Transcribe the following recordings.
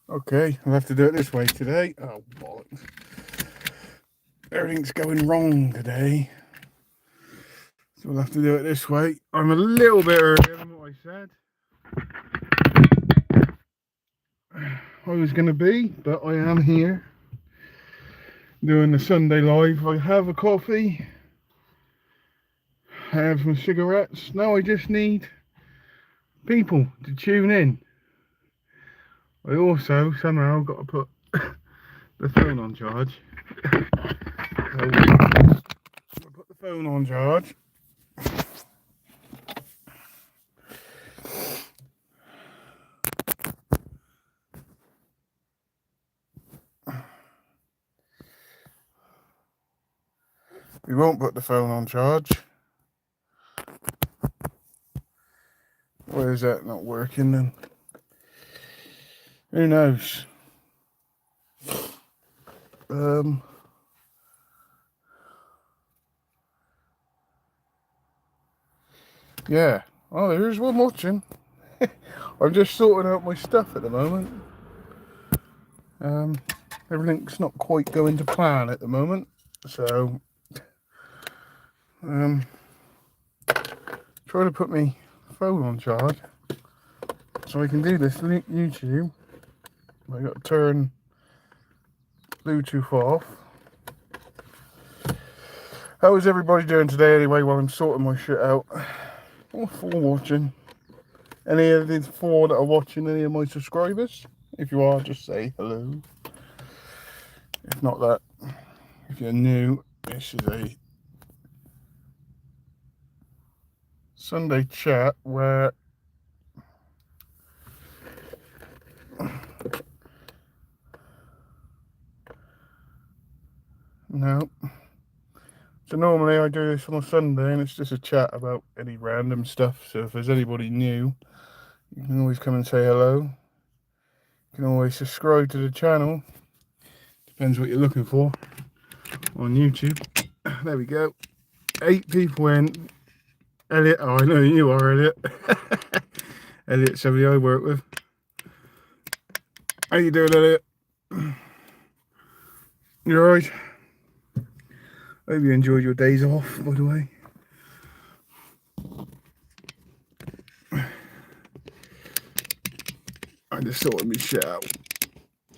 Okay, I'll have to do it this way today. Oh, bollocks. Everything's going wrong today. So we'll have to do it this way. I'm a little bit earlier than what I said I was going to be, but I am here doing the Sunday live. I have a coffee, I have some cigarettes. Now I just need people to tune in. I also somehow got to put the phone on charge. So I'll put the phone on charge. We won't put the phone on charge. Why is that not working then? Who knows? Yeah. Oh, there's one watching. I'm just sorting out my stuff at the moment. Everything's not quite going to plan at the moment, so trying to put my phone on charge so I can do this YouTube. I got to turn Bluetooth off. How is everybody doing today anyway while I'm sorting my shit out? All for watching. Any of the four that are watching, any of my subscribers? If you are, just say hello. If not that, if you're new, this is a Sunday chat where no. So normally I do this on a Sunday and it's just a chat about any random stuff. So if there's anybody new, you can always come and say hello. You can always subscribe to the channel. Depends what you're looking for on YouTube. There we go. 8 people in. Elliot, oh I know who you are, Elliot. Elliot's somebody I work with. How you doing, Elliot? You alright? Hope you enjoyed your days off, by the way. I just sorted me shit out.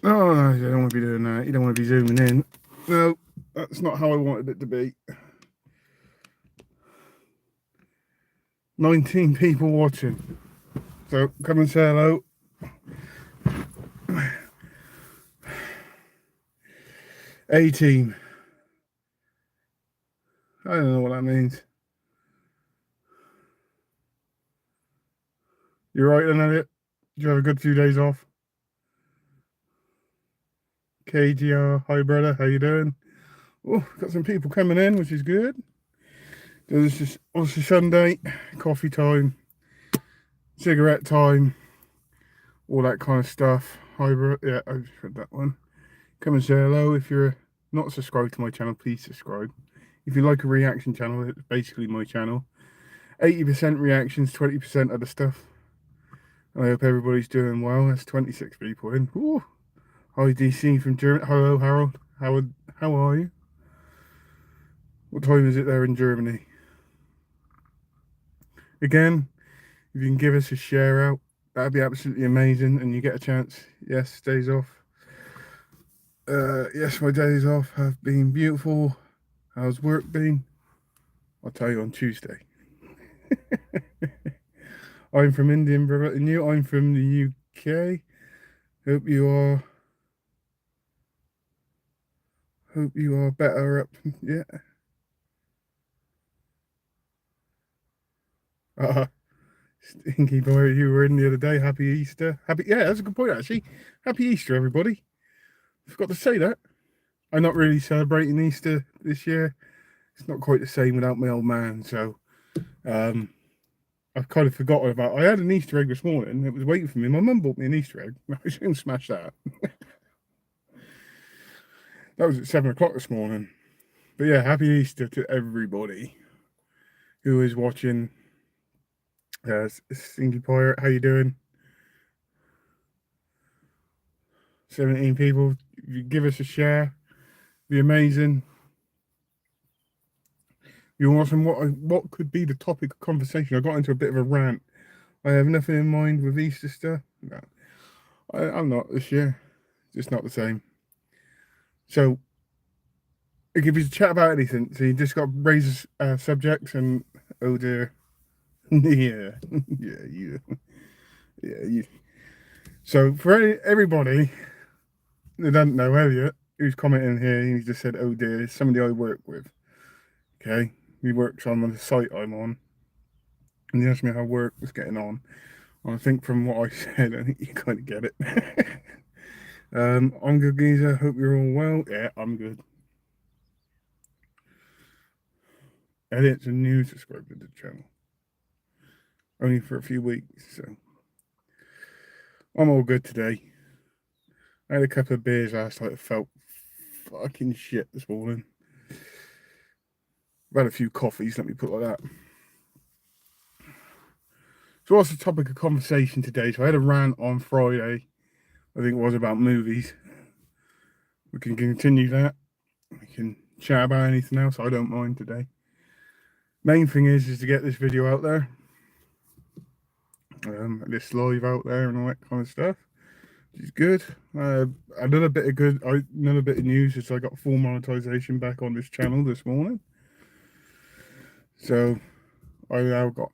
Oh no, you don't want to be doing that. You don't want to be zooming in. No, that's not how I wanted it to be. 19 people watching. So come and say hello. A-team. I don't know what that means. You're right then, Elliot. Did you have a good few days off? KGR, hi brother, how you doing? Oh, got some people coming in, which is good. This is obviously Sunday, coffee time, cigarette time, all that kind of stuff. Hi brother, yeah, I just read that one. Come and say hello. If you're not subscribed to my channel, please subscribe. If you like a reaction channel, it's basically my channel. 80% reactions, 20% other stuff. I hope everybody's doing well. There's 26 people in. Ooh. Hi DC from Germany. Hello Harold. How are you? What time is it there in Germany? Again, if you can give us a share out, that'd be absolutely amazing. And you get a chance. Yes, days off. Yes, my days off have been beautiful. How's work been? I'll tell you on Tuesday. I'm from India, brother, and you? I'm from the UK. Hope you are better up. Yeah. Stinky boy, you were in the other day. Happy Easter. Yeah, that's a good point actually. Happy Easter, everybody. Forgot to say that. I'm not really celebrating Easter this year. It's not quite the same without my old man, so I've kind of forgotten about. I had an Easter egg this morning. It was waiting for me. My mum bought me an Easter egg. I was going to smash that. That was at 7 o'clock this morning. But yeah, happy Easter to everybody who is watching. Stinky Pirate, how you doing? 17 people. If you give us a share, be amazing. You're asking what could be the topic of conversation. I got into a bit of a rant. I have nothing in mind with Easter stuff. No, I'm not this year. It's not the same. So, if you chat about anything, so you just got to raise subjects and oh dear, yeah, yeah. So for everybody that doesn't know Elliot, who's commenting here, he just said, "Oh dear, somebody I work with." Okay, he works on the site I'm on, and he asked me how work was getting on. I think from what I said, I think you kind of get it. I'm good, geezer. Hope you're all well. Yeah, I'm good. Elliot's a new subscriber to the channel, only for a few weeks, so I'm all good today. I had a couple of beers last night. I felt fucking shit this morning. I've had a few coffees, let me put it like that. So what's the topic of conversation today? So I had a rant on Friday, I think it was, about movies. We can continue that. We can chat about anything else. I don't mind today. Main thing is to get this video out there. This live out there and all that kind of stuff. Which is good. Another bit of news is I got full monetization back on this channel this morning. So I now got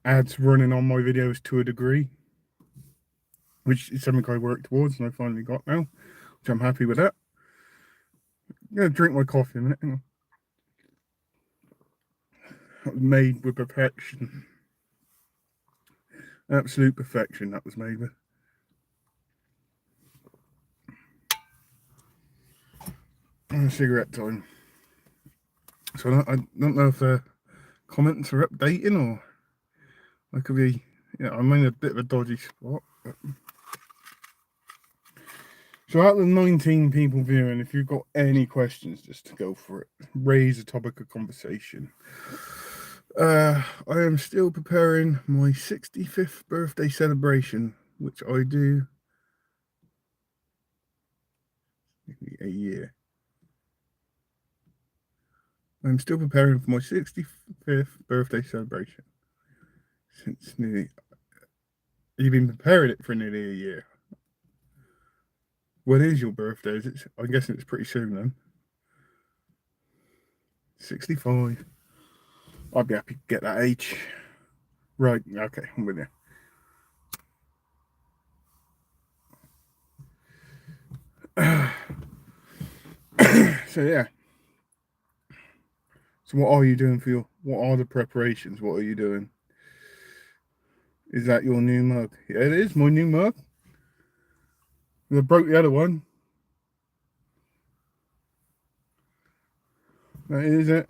ads running on my videos to a degree, which is something I worked towards and I finally got now, which I'm happy with that. I'm gonna drink my coffee in a minute. Hang on. That was made with perfection. Absolute perfection that was made with. Cigarette time. So I don't know if the comments are updating or I could be, I'm in a bit of a dodgy spot. But... So out of the 19 people viewing, if you've got any questions, just go for it. Raise a topic of conversation. I am still preparing my 65th birthday celebration, which I do a year. I'm still preparing for my 65th birthday celebration. Since nearly... You've been preparing it for nearly a year. When is your birthday? I'm guessing it's pretty soon then. 65. I'd be happy to get that age. Right, okay, I'm with you. So yeah. So what are you doing for what are the preparations? What are you doing? Is that your new mug? Yeah, it is my new mug. I broke the other one. That is it.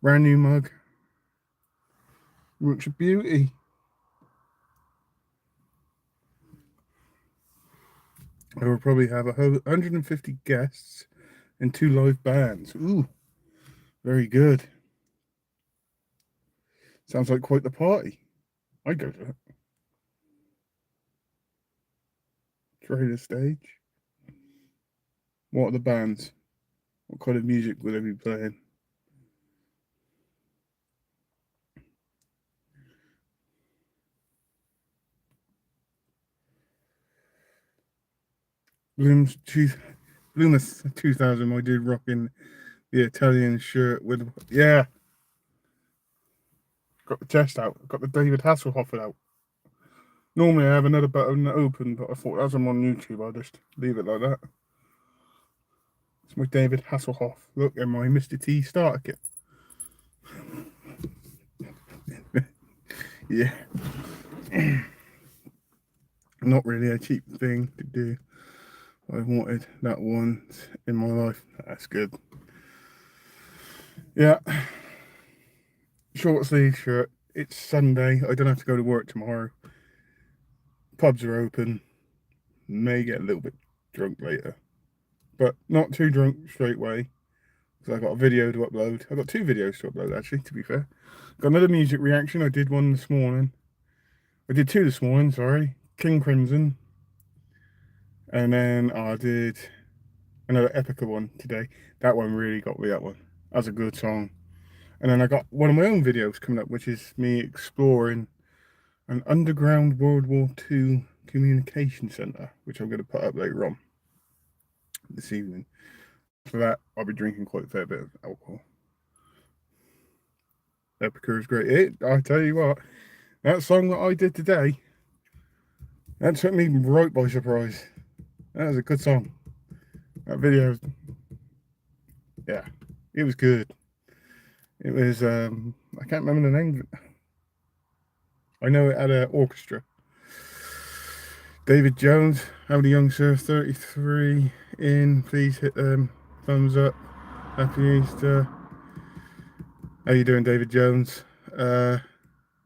Brand new mug. Looks a beauty. I will probably have 150 guests and 2 live bands. Ooh, very good. Sounds like quite the party. I'd go to that. Trade a stage. What are the bands? What kind of music will they be playing? Bloom's 2000, I did rocking the Italian shirt with, yeah. Got the chest out. Got the David Hasselhoff out. Normally I have another button open, but I thought as I'm on YouTube, I'll just leave it like that. It's my David Hasselhoff. Look at my Mr. T starter kit. Yeah. Not really a cheap thing to do. I wanted that once in my life. That's good. Yeah. Short sleeve shirt. It's Sunday. I don't have to go to work tomorrow. Pubs are open. May get a little bit drunk later, but not too drunk straight away because I got a video to upload. I got 2 videos to upload actually, to be fair. Got another music reaction. I did one this morning. I did 2 this morning, sorry. King Crimson. And then I did another Epica one today. That one really got me, that one. That's a good song. And then I got one of my own videos coming up, which is me exploring an underground World War II communication centre, which I'm going to put up later on this evening. For that, I'll be drinking quite a fair bit of alcohol. Epica is great. I tell you what, that song that I did today, that took me right by surprise. That was a good song. That video, yeah, it was good. It was, I can't remember the name of it. I know it had an orchestra. David Jones, Howdy Young Sir, 33 in. Please hit thumbs up. Happy Easter. How you doing, David Jones? Hope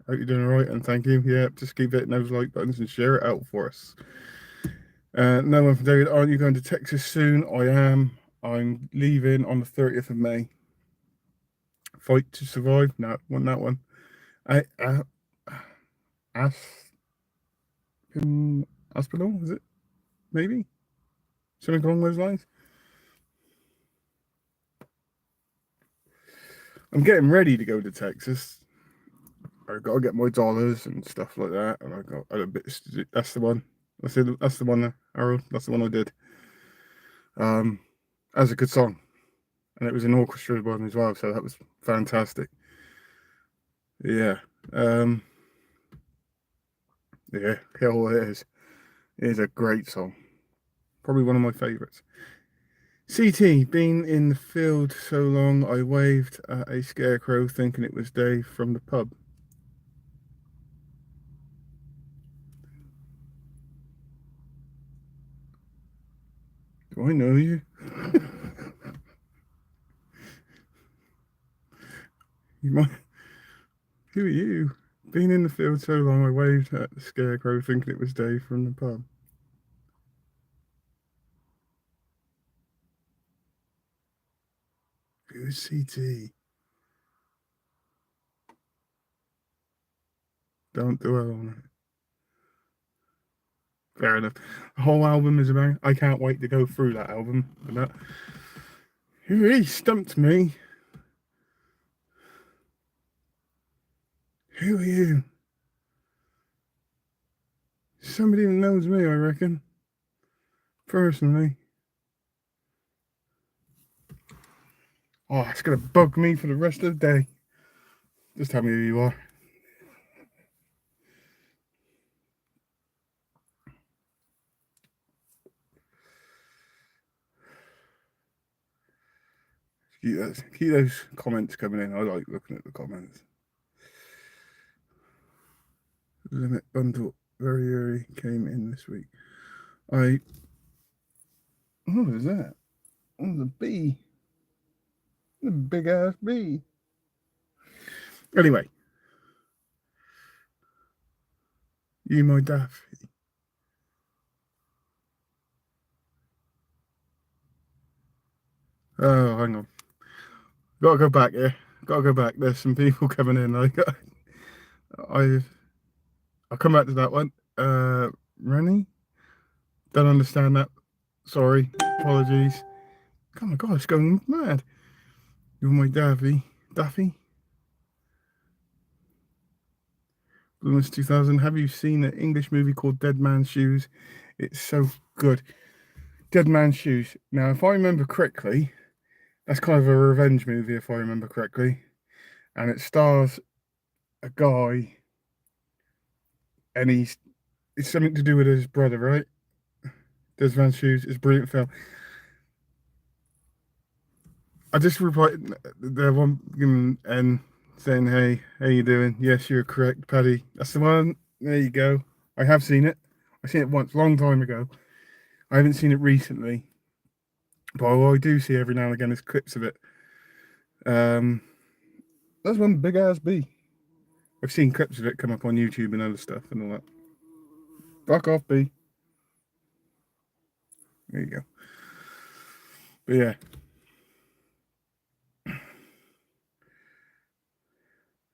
you're doing all right, and thank you. Yeah, just keep hitting those like buttons and share it out for us. No one from David. Aren't you going to Texas soon? I am. I'm leaving on the 30th of May. Fight to Survive. No, wasn't that one. Aspinall, is it? Maybe? Something along those lines. I'm getting ready to go to Texas. I've got to get my dollars and stuff like that, and I got a bit. That's the one. That's the one, Harold. That's the one I did. That was a good song, and it was an orchestra one as well, so that was fantastic. Yeah. Yeah. Hell, it is. It is a great song. Probably one of my favourites. CT, been in the field so long, I waved at a scarecrow thinking it was Dave from the pub. Do I know you? You might. Who are you? Been in the field so long, I waved at the scarecrow thinking it was Dave from the pub. Who's CT? Don't dwell on it. Fair enough. The whole album is about. I can't wait to go through that album. But that, who really stumped me? Who are you? Somebody that knows me, I reckon. Personally. Oh, it's gonna bug me for the rest of the day. Just tell me who you are. Keep those comments coming in. I like looking at the comments. Limit bundle very early came in this week. What was that? Oh, the bee. The big ass bee. Anyway, you my daffy. Oh, hang on. Gotta go back here. Gotta go back. There's some people coming in. I'll come back to that one. Rennie? Don't understand that. Sorry. Apologies. Oh my god, it's going mad. You're my Daffy. Daffy? Bloomers 2000. Have you seen an English movie called Dead Man's Shoes? It's so good. Dead Man's Shoes. Now, if I remember correctly, that's kind of a revenge movie, if I remember correctly. And it stars a guy, and it's something to do with his brother, right? Dead Man's Shoes. It's a brilliant film. I just replied the one and saying, "Hey, how you doing? Yes, you're correct, Paddy. That's the one. There you go. I have seen it. I've seen it once, long time ago. I haven't seen it recently, but what I do see every now and again is clips of it. Um, that's one big ass bee. I've seen clips of it come up on YouTube and other stuff and all that. Fuck off, bee. There you go. But yeah,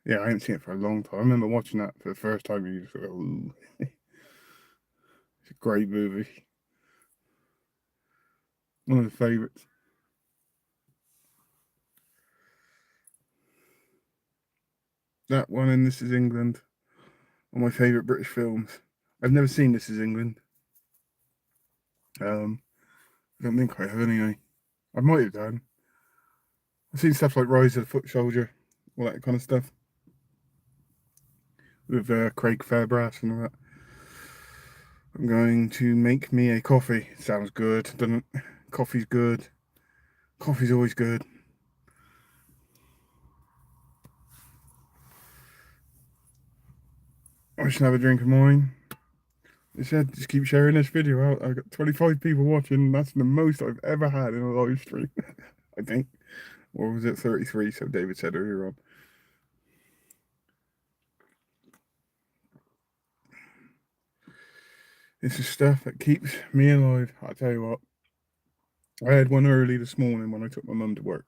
yeah, I haven't seen it for a long time. I remember watching that for the first time. You just go, ooh, it's a great movie. One of the favourites. That one and This Is England are my favourite British films. I've never seen This Is England. I don't think I have anyway. I might have done. I've seen stuff like Rise of the Foot Soldier, all that kind of stuff. With Craig Fairbrass and all that. I'm going to make me a coffee. Sounds good, doesn't it? Coffee's good. Coffee's always good. I should have a drink of mine. I said, just keep sharing this video out. I've got 25 people watching. That's the most I've ever had in a live stream, I think. Or was it 33? So David said earlier on. This is stuff that keeps me alive. I tell you what. I had one early this morning when I took my mum to work.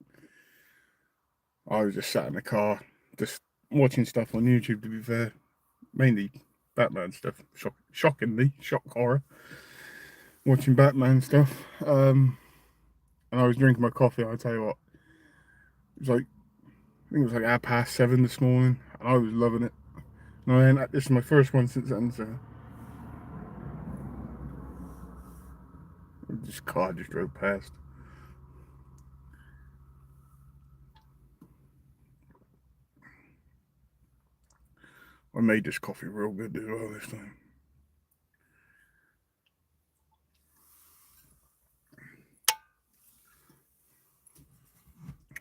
I was just sat in the car, just watching stuff on YouTube, to be fair. Mainly Batman stuff. Shockingly, shock horror. Watching Batman stuff. And I was drinking my coffee. I tell you what, it was like, I think it was like 7:30 this morning, and I was loving it. And this is my first one since then, so this car just drove past. I made this coffee real good as well this time.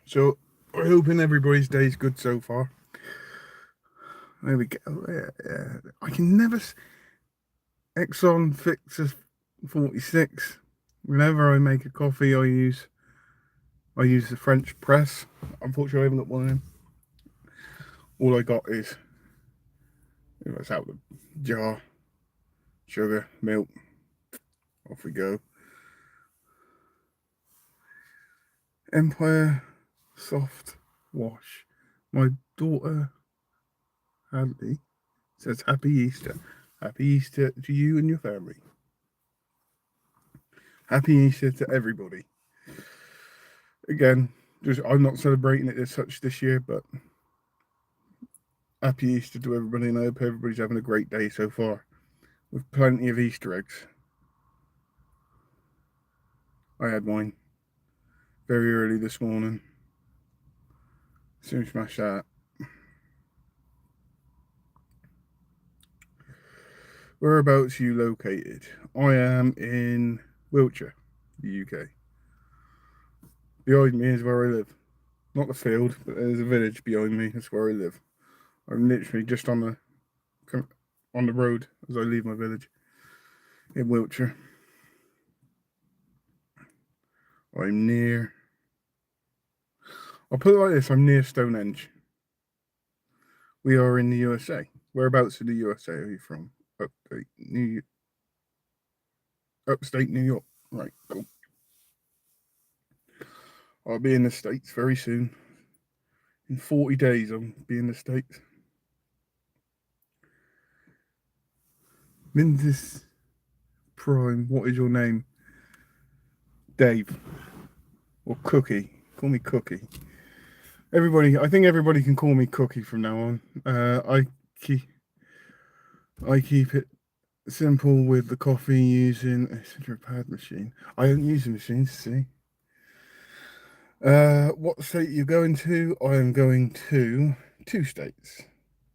So we're hoping everybody's day's good so far. There we go. Yeah. I can never. Exxon Fixer 46. Whenever I make a coffee, I use the French press. Unfortunately, I haven't got one of them. All I got is, it's out of the jar, sugar, milk. Off we go. Empire Soft Wash. My daughter Hadley says Happy Easter. Happy Easter to you and your family. Happy Easter to everybody. Again, I'm not celebrating it as such this year, but Happy Easter to everybody, and I hope everybody's having a great day so far, with plenty of Easter eggs. I had mine very early this morning. Soon smash that. Whereabouts are you located? I am in Wiltshire, the UK. Behind me is where I live. Not the field, but there's a village behind me. That's where I live. I'm literally just on the road as I leave my village in Wiltshire. I'm near. I'll put it like this: I'm near Stonehenge. We are in the USA. Whereabouts in the USA are you from? Upstate New York. Right, cool. I'll be in the States very soon. In 40 days, I'll be in the States. Mintis Prime, what is your name? Dave. Or Cookie. Call me Cookie. I think everybody can call me Cookie from now on. I keep it simple with the coffee using a central pad machine. I don't use the machines, see. What state are you going to? I am going to 2 states.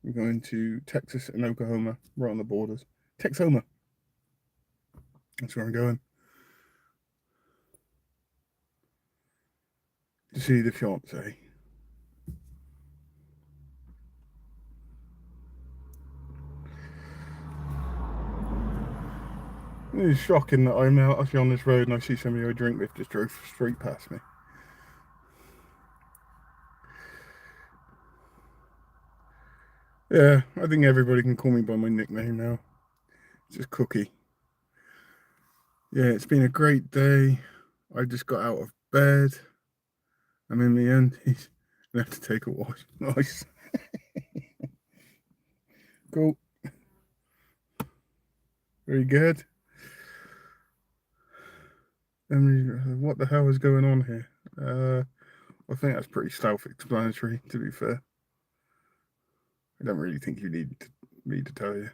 I'm going to Texas and Oklahoma, right on the borders. Texoma. That's where I'm going. To see the fiance. It is shocking that I'm out actually on this road and I see somebody I drink with just drove straight past me. Yeah, I think everybody can call me by my nickname now. It's just Cookie. Yeah, it's been a great day. I just got out of bed. I'm in the undies. I have to take a wash. Nice. Cool. Very good. What the hell is going on here? I think that's pretty self-explanatory, to be fair. I don't really think you need me to tell you.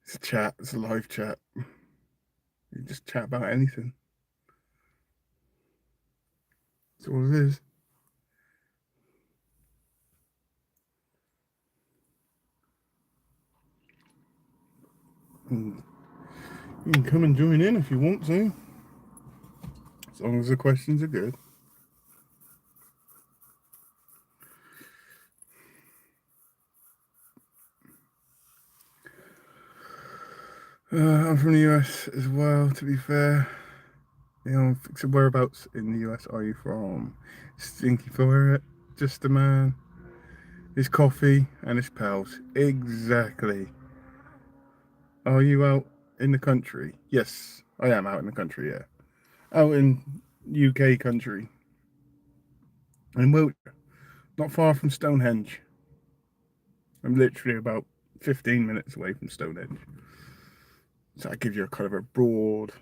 It's a chat. It's a live chat. You just chat about anything. That's all it is. And you can come and join in if you want to, as long as the questions are good. I'm from the US as well, to be fair. So whereabouts in the US are you from? Stinky for it. Just a man, his coffee, and his pals. Exactly. Are you out in the country? Yes, I am out in the country, yeah. Out in UK country. In Wiltshire. Not far from Stonehenge. I'm literally about 15 minutes away from Stonehenge. So that gives you a kind of a broad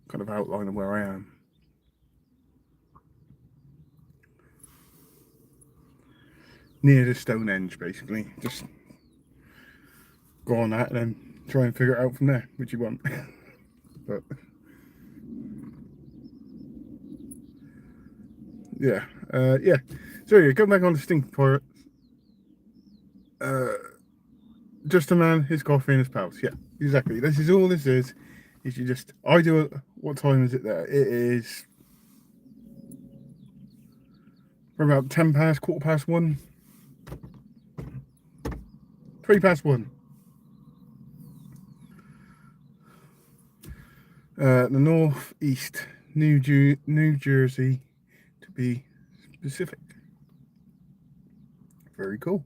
kind of outline of where I am. Near the Stonehenge, basically. Just go on that and then try and figure it out from there, which you want. But yeah, yeah. So yeah, go back on the Stinky Pirate. Just a man, his coffee, and his pals. Yeah, exactly. This is all this is. Is you just I do it. What time is it there? It is for about 10 past, quarter past 1, 3 past 1. The northeast, New Jersey, to be specific. Very cool.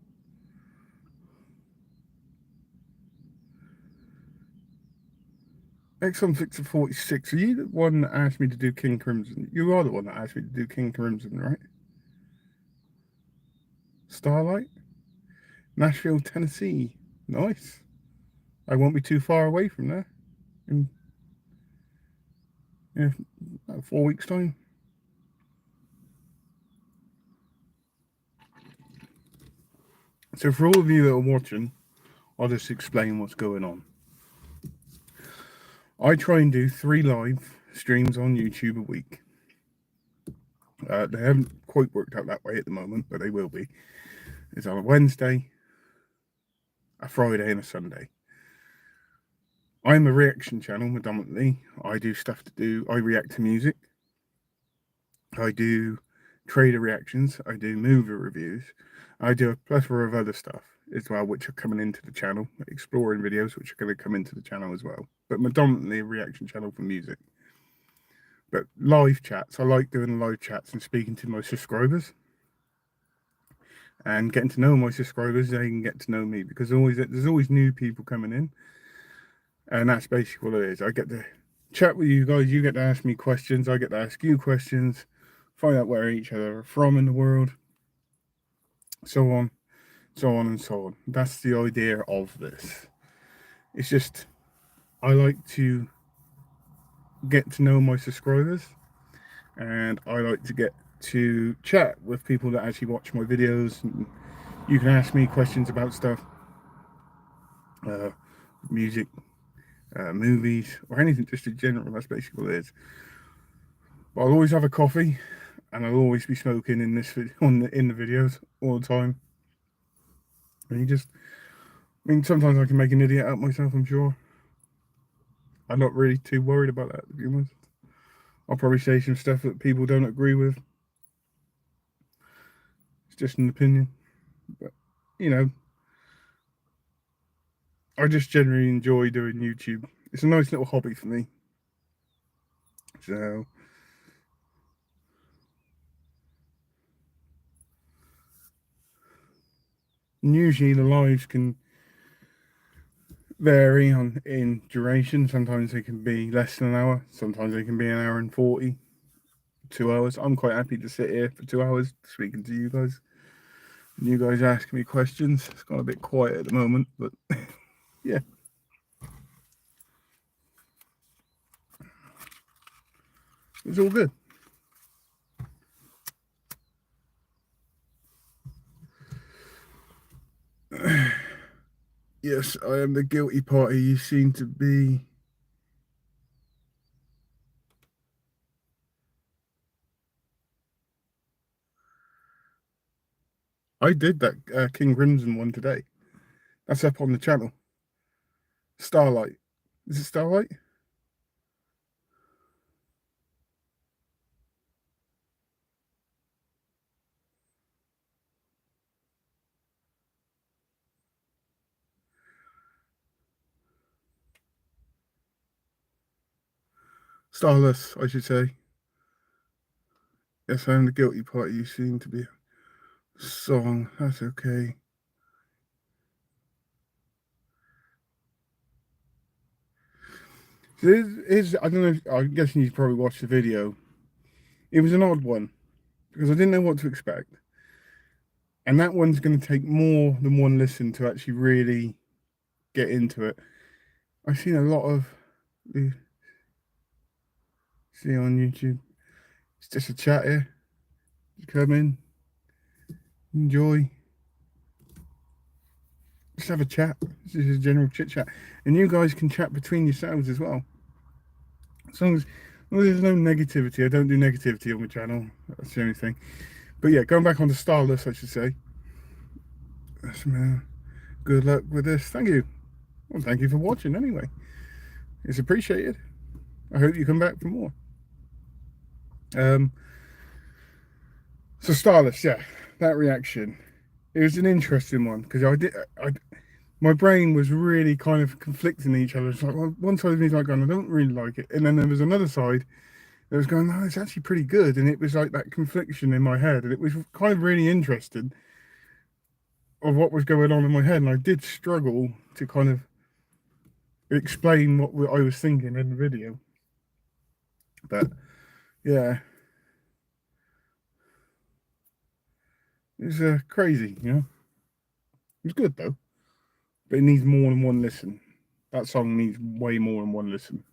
Exxon Fixer 46. Are you the one that asked me to do King Crimson? You are the one that asked me to do King Crimson, right? Starlight? Nashville, Tennessee. Nice. I won't be too far away from there. In about 4 weeks' time. So for all of you that are watching, I'll just explain what's going on. I try and do 3 live streams on YouTube a week. They haven't quite worked out that way at the moment, but they will be. It's on a Wednesday, a Friday, and a Sunday. I'm a reaction channel predominantly. I do stuff to do. I react to music. I do trader reactions. I do movie reviews. I do a plethora of other stuff as well, which are coming into the channel. Exploring videos, which are going to come into the channel as well. But predominantly a reaction channel for music. But live chats, I like doing live chats and speaking to my subscribers. And getting to know my subscribers, they can get to know me because there's always new people coming in. And that's basically what it is. I get to chat with you guys, you get to ask me questions, I get to ask you questions, find out where each other are from in the world, so on, so on and so on. That's the idea of this. It's just, I like to get to know my subscribers, and I like to get to chat with people that actually watch my videos, and you can ask me questions about stuff, music, movies, or anything just in general. That's basically what it is. But I'll always have a coffee, and I'll always be smoking in in the videos all the time. And sometimes I can make an idiot out of myself, I'm sure. I'm not really too worried about that, to be honest. I'll probably say some stuff that people don't agree with. It's just an opinion. But, I just generally enjoy doing YouTube. It's a nice little hobby for me. So, usually the lives can vary in duration. Sometimes they can be less than an hour. Sometimes they can be an hour and 40, 2 hours. I'm quite happy to sit here for 2 hours speaking to you guys. And you guys asking me questions. It's gone a bit quiet at the moment, but yeah. It's all good. Yes, I am the guilty party you seem to be. I did that King Crimson one today. That's up on the channel. Starlight. Is it Starlight? Starless, I should say. Yes, I am the guilty party you seem to be. Song. That's okay. So I don't know. I'm guessing you probably watched the video. It was an odd one because I didn't know what to expect. And that one's going to take more than one listen to actually really get into it. I've seen a lot of see on YouTube. It's just a chat here. You come in, enjoy, just have a chat. This is a general chit chat, and you guys can chat between yourselves as well. As long as there's no negativity, I don't do negativity on my channel. That's the only thing. But yeah, going back on the Starless, I should say. Good luck with this. Thank you. Well, thank you for watching anyway. It's appreciated. I hope you come back for more. So Starless, yeah, that reaction. It was an interesting one because my brain was really kind of conflicting each other. It's like, well, one side of me was like going, I don't really like it, and then there was another side that was going, no, it's actually pretty good, and it was like that confliction in my head, and it was kind of really interesting of what was going on in my head, and I did struggle to kind of explain what I was thinking in the video, but yeah, it was crazy, you know. It was good though, but it needs more than one listen. That song needs way more than one listen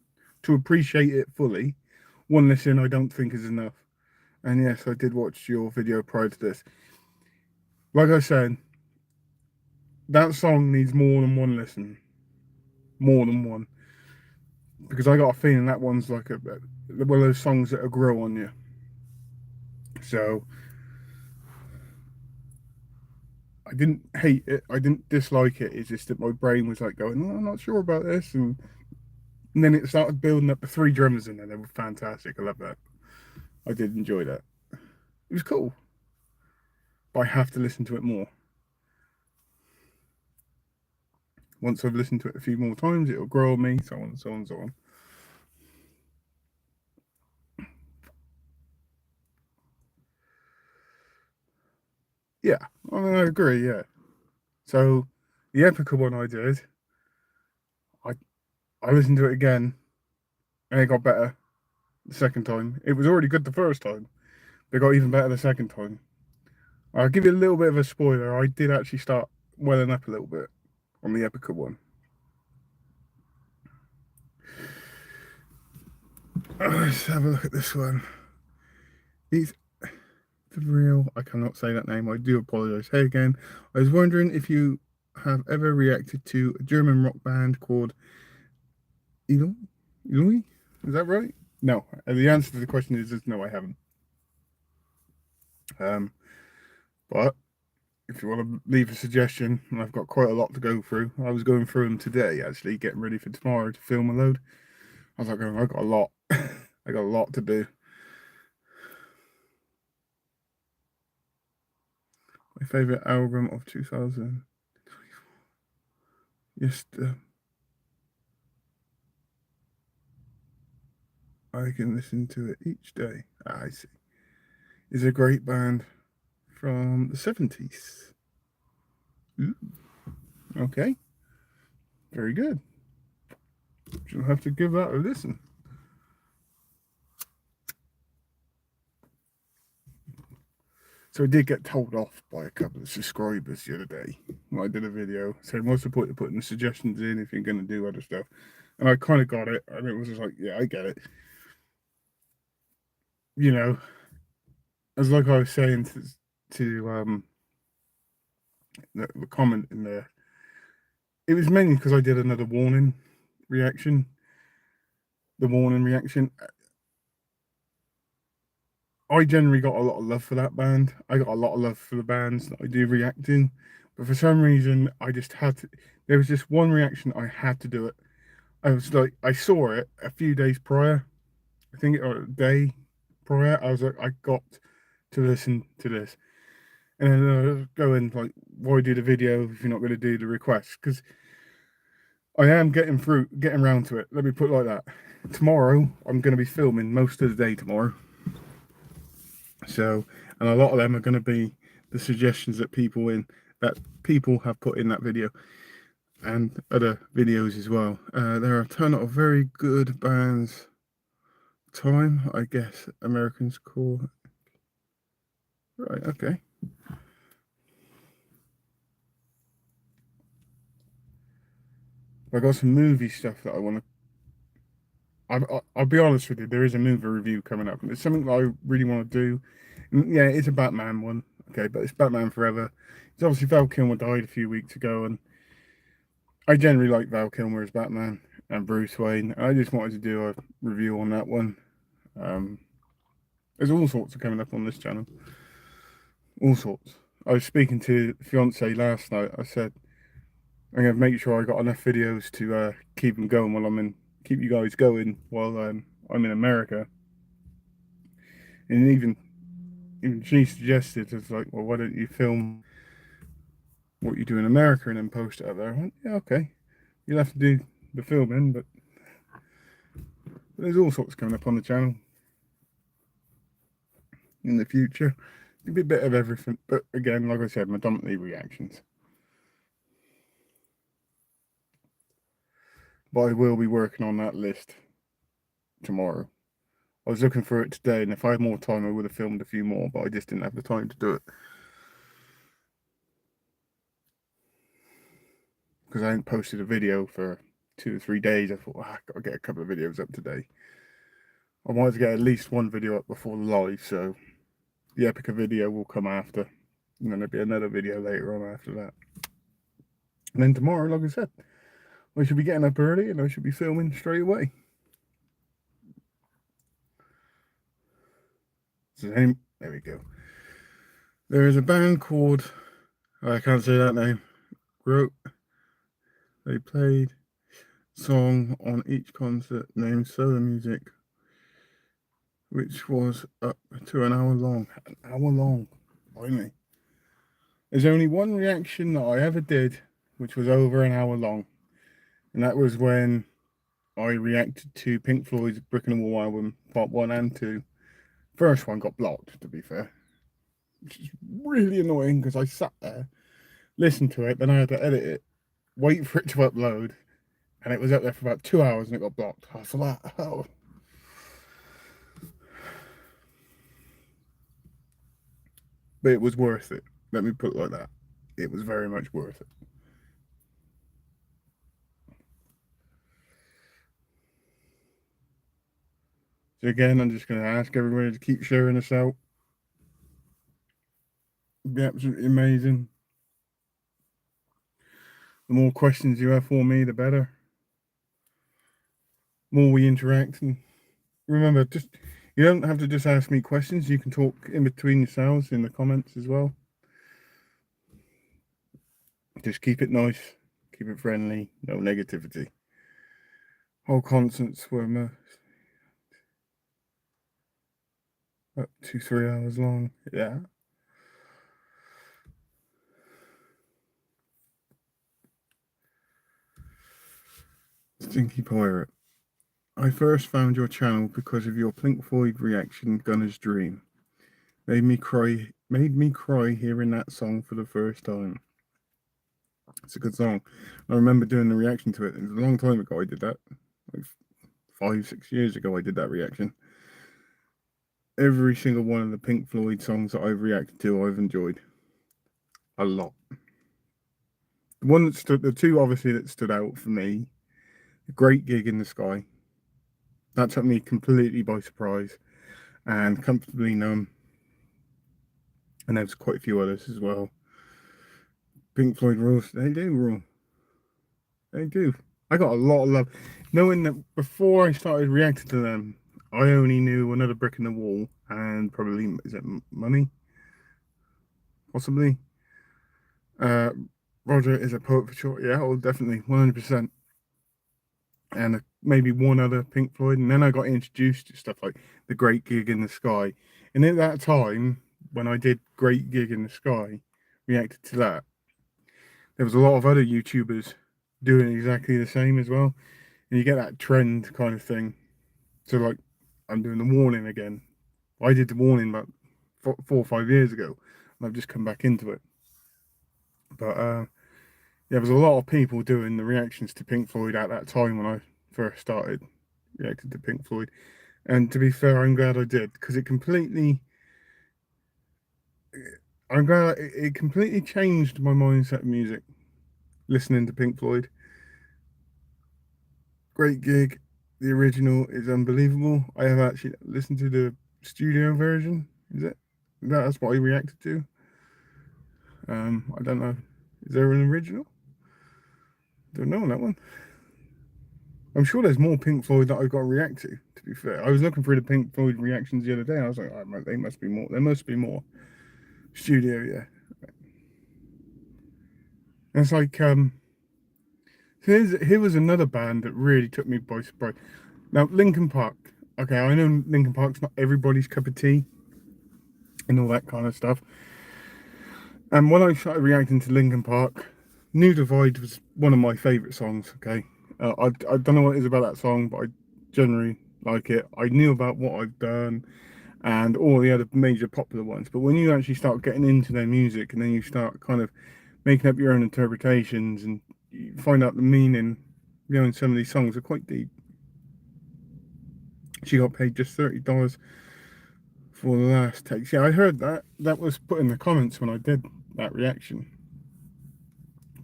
to appreciate it fully. One listen, I don't think is enough. And yes, I did watch your video prior to this. Like I said, that song needs more than one listen, more than one, because I got a feeling that one's like one of those songs that'll grow on you. So I didn't hate it, I didn't dislike it. It's just that my brain was like going, oh, I'm not sure about this, and then it started building up the three drummers in there. They were fantastic. I love that. I did enjoy that. It was cool, but I have to listen to it more. Once I've listened to it a few more times, it'll grow on me, so on and so on and so on. Yeah, I agree. Yeah. So the Epica one I did, I I listened to it again, and it got better the second time. It was already good the first time, but it got even better the second time. I'll give you a little bit of a spoiler. I did actually start welling up a little bit on the Epica one. Let's have a look at this one. These the real. I cannot say that name. I do apologise. Hey again. I was wondering if you have ever reacted to a German rock band called Eloy? Eloy? Is that right? No. The answer to the question is no, I haven't. But if you want to leave a suggestion, and I've got quite a lot to go through. I was going through them today, actually, getting ready for tomorrow to film a load. I was like, oh, I got a lot. I got a lot to do. My favorite album of 2000. Yes, I can listen to it each day. Ah, I see. Is a great band from the 70s. Ooh, okay, very good. You'll have to give that a listen. So I did get told off by a couple of subscribers the other day when I did a video saying, what's the point of putting the suggestions in if you're going to do other stuff? And I kind of got it, and it was just like, yeah, I get it. you know, as like I was saying to the comment in there, it was mainly because I did another warning reaction. The warning reaction. I generally got a lot of love for that band. I got a lot of love for the bands that I do reacting, but for some reason, I just had to. There was just one reaction I had to do it. I was like, I saw it a few days prior, I think, or a day prior. I was like, I got to listen to this, and then I was going like, why do the video if you're not going to do the request? Because I am getting around to it. Let me put it like that. Tomorrow, I'm going to be filming most of the day tomorrow. So, and a lot of them are going to be the suggestions that people have put in that video and other videos as well. There are a ton of very good bands. Time, I guess, Americans call. Right, okay. I got some movie stuff that I want to. I'll be honest with you. There is a movie review coming up. It's something that I really want to do. Yeah, it's a Batman one. Okay, but it's Batman Forever. It's obviously Val Kilmer died a few weeks ago, and I generally like Val Kilmer as Batman and Bruce Wayne. I just wanted to do a review on that one. Um, there's all sorts of coming up on this channel. All sorts. I was speaking to the fiance last night. I said I'm gonna make sure I got enough videos to keep them going while keep you guys going while I'm in America. And even she suggested, it's like, well, why don't you film what you do in America and then post it out there? I went, yeah, okay. You'll have to do the filming, but there's all sorts coming up on the channel in the future. It'll be a bit of everything, but again, like I said, predominantly reactions. But I will be working on that list tomorrow. I was looking for it today, and if I had more time, I would have filmed a few more, but I just didn't have the time to do it. Because I hadn't posted a video for 2 or 3 days. I thought, I've got to get a couple of videos up today. I wanted to get at least one video up before the live, so the Epica video will come after. And then there'll be another video later on after that. And then tomorrow, like I said, I should be getting up early and I should be filming straight away. So there we go. There is a band called, I can't say that name, Wrote. They played song on each concert named Solar Music, which was up to an hour long. An hour long, finally. There's only one reaction that I ever did, which was over an hour long. And that was when I reacted to Pink Floyd's Brick and the Wall album, part 1 and 2. First one got blocked, to be fair. Which is really annoying because I sat there, listened to it, then I had to edit it, wait for it to upload, and it was up there for about 2 hours and it got blocked. I was like, oh. But it was worth it. Let me put it like that. It was very much worth it. So again, I'm just going to ask everybody to keep sharing this out. It'd be absolutely amazing. The more questions you have for me, the better. The more we interact. And remember, you don't have to just ask me questions. You can talk in between yourselves in the comments as well. Just keep it nice. Keep it friendly. No negativity. Whole concerts were up to 3 hours long. Yeah. Stinky Pirate. I first found your channel because of your Pink Floyd reaction, Gunner's Dream. Made me cry hearing that song for the first time. It's a good song. I remember doing the reaction to it. It was a long time ago I did that. Like 5, 6 years ago I did that reaction. Every single one of the Pink Floyd songs that I've reacted to, I've enjoyed. A lot. The two obviously that stood out for me, A Great Gig in the Sky. That took me completely by surprise. and Comfortably Numb, and there's quite a few others as well. Pink Floyd rules. They do rule. They do. I got a lot of love. Knowing that before I started reacting to them, I only knew Another Brick in the Wall and probably, is it Money? Possibly. Uh, Roger is a poet for short. Yeah, oh, definitely. 100%. And maybe one other Pink Floyd. And then I got introduced to stuff like The Great Gig in the Sky. And at that time, when I did Great Gig in the Sky, reacted to that, there was a lot of other YouTubers doing exactly the same as well. And you get that trend kind of thing. So, like, I'm doing the warning again. I did the warning about 4 or 5 years ago, and I've just come back into it. But there was a lot of people doing the reactions to Pink Floyd at that time when I first started reacting to Pink Floyd. And to be fair, I'm glad I did because I'm glad it completely changed my mindset of music. Listening to Pink Floyd, great gig. The original is unbelievable. I have actually listened to the studio version. Is it? That's what I reacted to. I don't know. Is there an original? Don't know on that one. I'm sure there's more Pink Floyd that I've got to react to. To be fair, I was looking through the Pink Floyd reactions the other day. I was like, oh, they must be more. There must be more. Studio, yeah. And it's like, here was another band that really took me by surprise. Now, Linkin Park. Okay, I know Linkin Park's not everybody's cup of tea and all that kind of stuff. And when I started reacting to Linkin Park, New Divide was one of my favourite songs. Okay, I don't know what it is about that song, but I generally like it. I knew about What I've Done and all the other major popular ones, but when you actually start getting into their music and then you start kind of making up your own interpretations and you find out the meaning behind some of these songs are quite deep. She got paid just $30 for the last text. Yeah, I heard that. That was put in the comments when I did that reaction.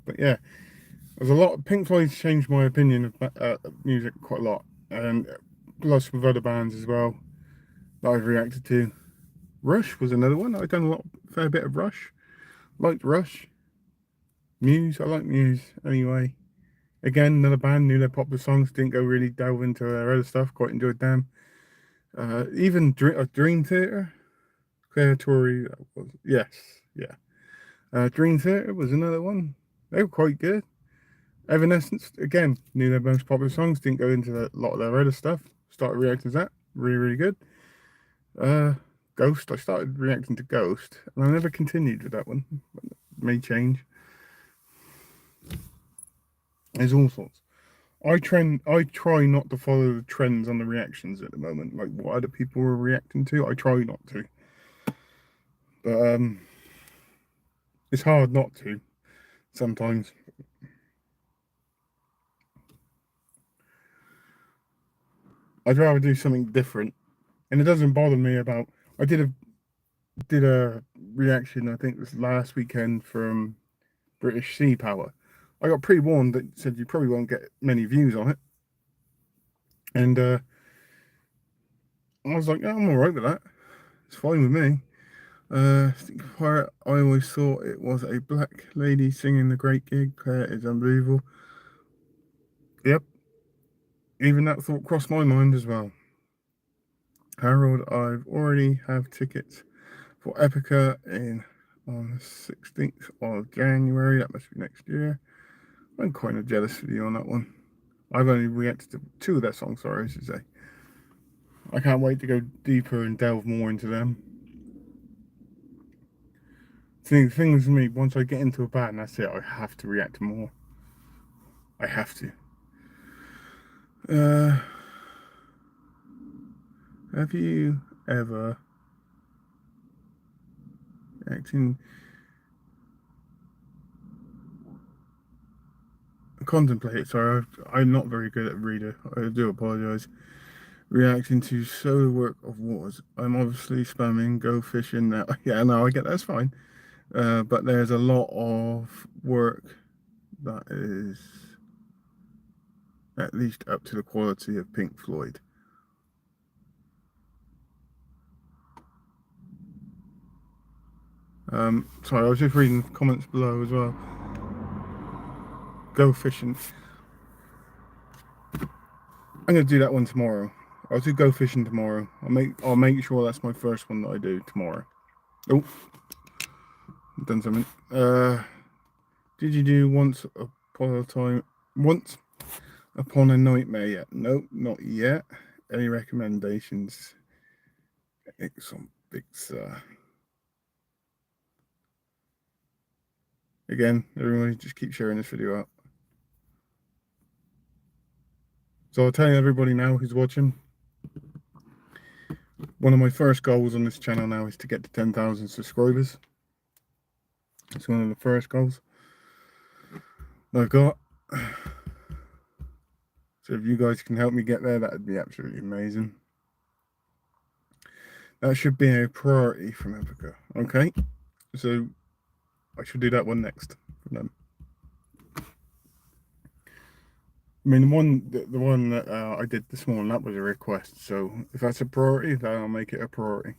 But yeah, there's a lot. Pink Floyd's changed my opinion of music quite a lot, and plus with other bands as well that I've reacted to. Rush was another one. I've done fair bit of Rush. Liked Rush. Muse, I like Muse anyway. Again, another band, knew their popular songs, didn't go really delve into their other stuff, quite enjoyed them. Even Dream Theater, Claire Tory, yes, yeah. Dream Theater was another one. They were quite good. Evanescence, again, knew their most popular songs, didn't go into a lot of their other stuff. Started reacting to that, really, really good. Ghost, I started reacting to Ghost, and I never continued with that one. May change. There's all sorts. I try not to follow the trends on the reactions at the moment, like what other people are reacting to. I try not to, but it's hard not to sometimes. I'd rather do something different, and it doesn't bother me about. I did a reaction. I think it was last weekend from British Sea Power. I got pre-warned that said you probably won't get many views on it, and I was like, yeah, I'm all right with that. It's fine with me. I always thought it was a black lady singing the great gig. Claire is unbelievable. Yep, even that thought crossed my mind as well. Harold, I've already have tickets for Epica on the 16th of January. That must be next year. I'm kind of jealous of you on that one. I've only reacted to two of their songs, sorry, I should say. I can't wait to go deeper and delve more into them. The thing with me, once I get into a band, that's it. I have to react to more. I have to. Have you ever acting contemplate? Sorry, I'm not very good at reader. I do apologise. Reacting to solo work of wars. I'm obviously spamming. Go fishing now. Yeah, no, I get that's fine. But there's a lot of work that is at least up to the quality of Pink Floyd. Sorry, I was just reading the comments below as well. Go fishing. I'm gonna do that one tomorrow. I'll do go fishing tomorrow. I'll make sure that's my first one that I do tomorrow. Oh, I've done something. Did you do once upon a nightmare yet? Nope, not yet. Any recommendations? Excellent. Again, everybody just keep sharing this video out. So I'll tell everybody now who's watching. One of my first goals on this channel now is to get to 10,000 subscribers. It's one of the first goals I've got. So if you guys can help me get there, that would be absolutely amazing. That should be a priority from Epica. Okay, so I should do that one next from them. I mean, the one that I did this morning, that was a request. So if that's a priority, then I'll make it a priority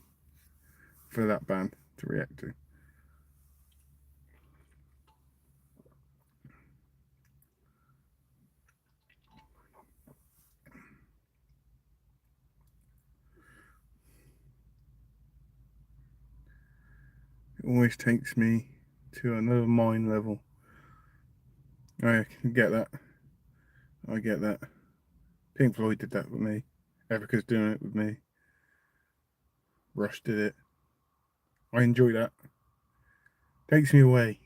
for that band to react to. It always takes me to another mind level. I can get that. I get that. Pink Floyd did that with me. Erica's doing it with me. Rush did it. I enjoy that. Takes me away.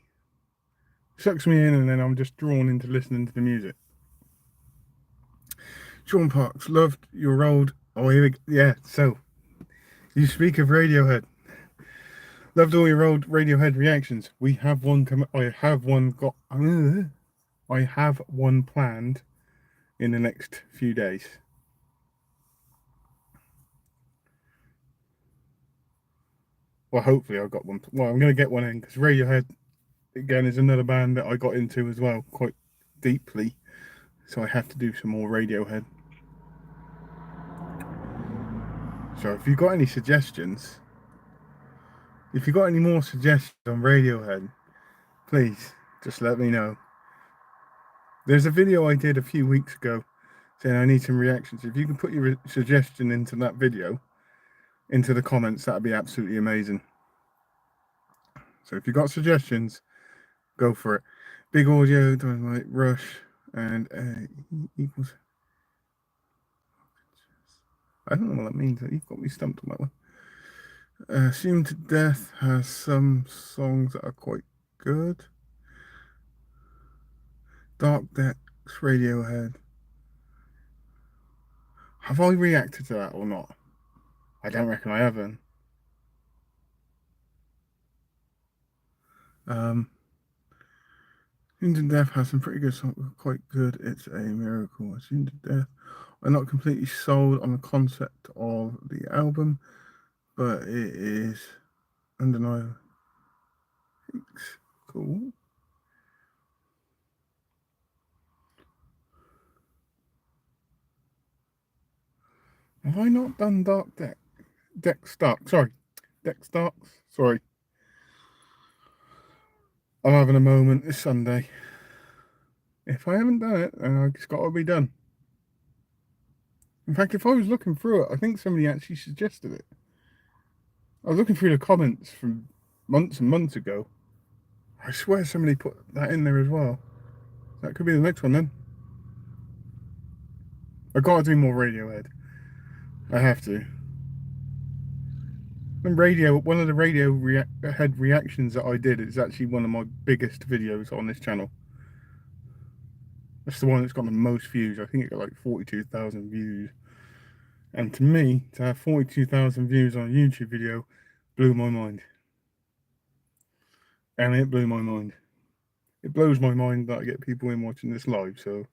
Sucks me in, and then I'm just drawn into listening to the music. Sean Parks, loved your old. Oh, here we go. Yeah, so you speak of Radiohead. Loved all your old Radiohead reactions. We have one. I have one planned in the next few days. Well, hopefully I've got one. Well, I'm going to get one in because Radiohead, again, is another band that I got into as well, quite deeply. So I have to do some more Radiohead. So if you've got any suggestions, if you've got any more suggestions on Radiohead, please just let me know. There's a video I did a few weeks ago saying I need some reactions. If you can put your suggestion into that video, into the comments, that'd be absolutely amazing. So if you've got suggestions, go for it. Big Audio, Dynamite, Rush, and equals. I don't know what that means. You've got me stumped on that one. Assumed to Death has some songs that are quite good. Dark Decks, Radiohead. Have I reacted to that or not? I don't reckon I haven't. Assumed to Death has some pretty good songs, quite good. It's a miracle. Assumed to Death. I'm not completely sold on the concept of the album, but it is undeniable. Cool. Have I not done Dark Deck? Deck Stark. Sorry. Deck Starks. Sorry. I'm having a moment this Sunday. If I haven't done it, then it's got to be done. In fact, if I was looking through it, I think somebody actually suggested it. I was looking through the comments from months and months ago. I swear somebody put that in there as well. That could be the next one then. I gotta do more Radiohead. I have to. And one of the Radiohead reactions that I did is actually one of my biggest videos on this channel. That's the one that's got the most views. I think it got like 42,000 views. And to me, to have 42,000 views on a YouTube video blew my mind. And it blew my mind. It blows my mind that I get people in watching this live, so.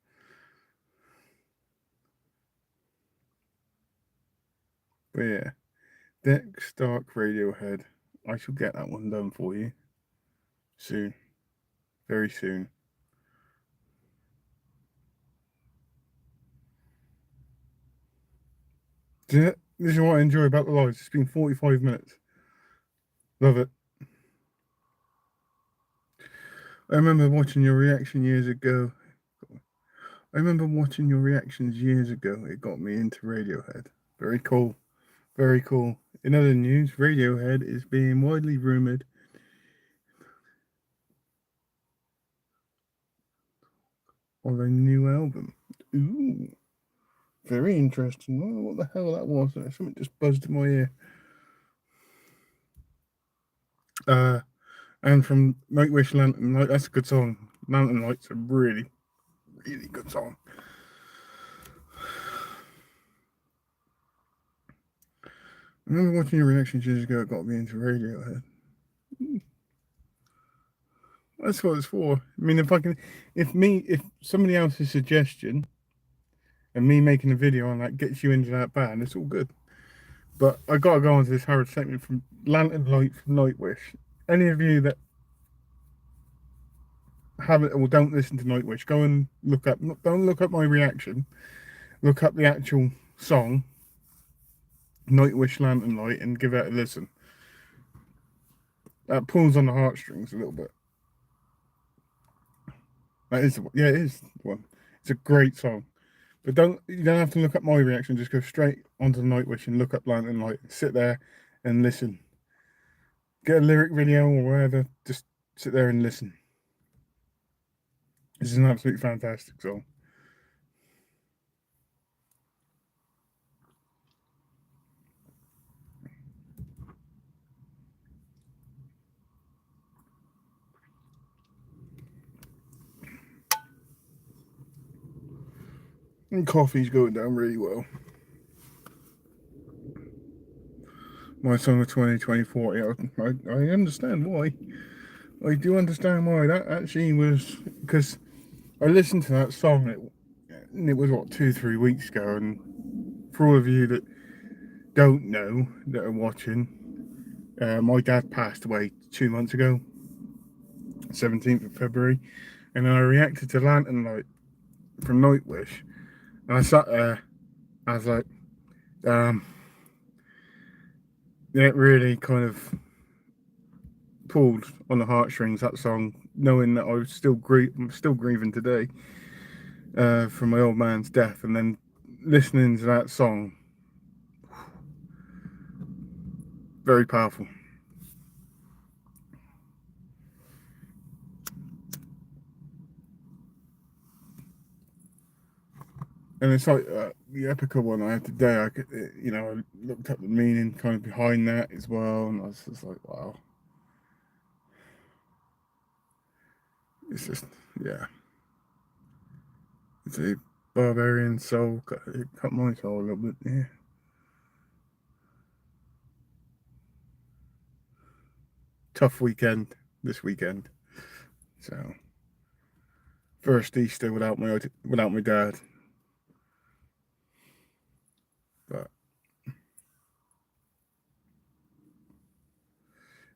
But yeah, Deck Stark Radiohead. I shall get that one done for you soon. Very soon. This is what I enjoy about the lives. It's been 45 minutes. Love it. I remember watching your reaction years ago. I remember watching your reactions years ago. It got me into Radiohead. Very cool. Very cool. In other news, Radiohead is being widely rumoured of a new album. Ooh, very interesting. Oh, what the hell that was? Something just buzzed in my ear. And from Nightwish, Lantern Light. That's a good song. Lantern Light's a really, really good song. I remember watching your reactions years ago. It got me into Radiohead. That's what it's for. I mean, if somebody else's suggestion and me making a video on that gets you into that band, it's all good. But I gotta go on to this Howard statement from Lantern Light from Nightwish. Any of you that haven't or don't listen to Nightwish, go and look up. Don't look up my reaction. Look up the actual song, Nightwish Lantern Light, and give it a listen. That pulls on the heartstrings a little bit. That is, yeah, it is the one. It's a great song. But you don't have to look up my reaction. Just go straight onto the Nightwish and look up Lantern Light. Sit there and listen. Get a lyric video or whatever. Just sit there and listen. This is an absolutely fantastic song. And coffee's going down really well. My song of 2024. Yeah, I understand why. I do understand why. That actually was because I listened to that song and it was what 2-3 weeks ago. And for all of you that don't know that are watching, my dad passed away 2 months ago, 17th of February, and I reacted to Lantern Light from Nightwish, and I sat there. I was like, it really kind of pulled on the heartstrings, that song, knowing that I'm still grieving today from my old man's death, and then listening to that song, very powerful. And it's like the Epica one I had today. I looked up the meaning kind of behind that as well, and I was just like, wow, it's just, yeah, it's a barbarian soul. It cut my soul a little bit, yeah. Tough weekend this weekend. So first Easter without my dad, but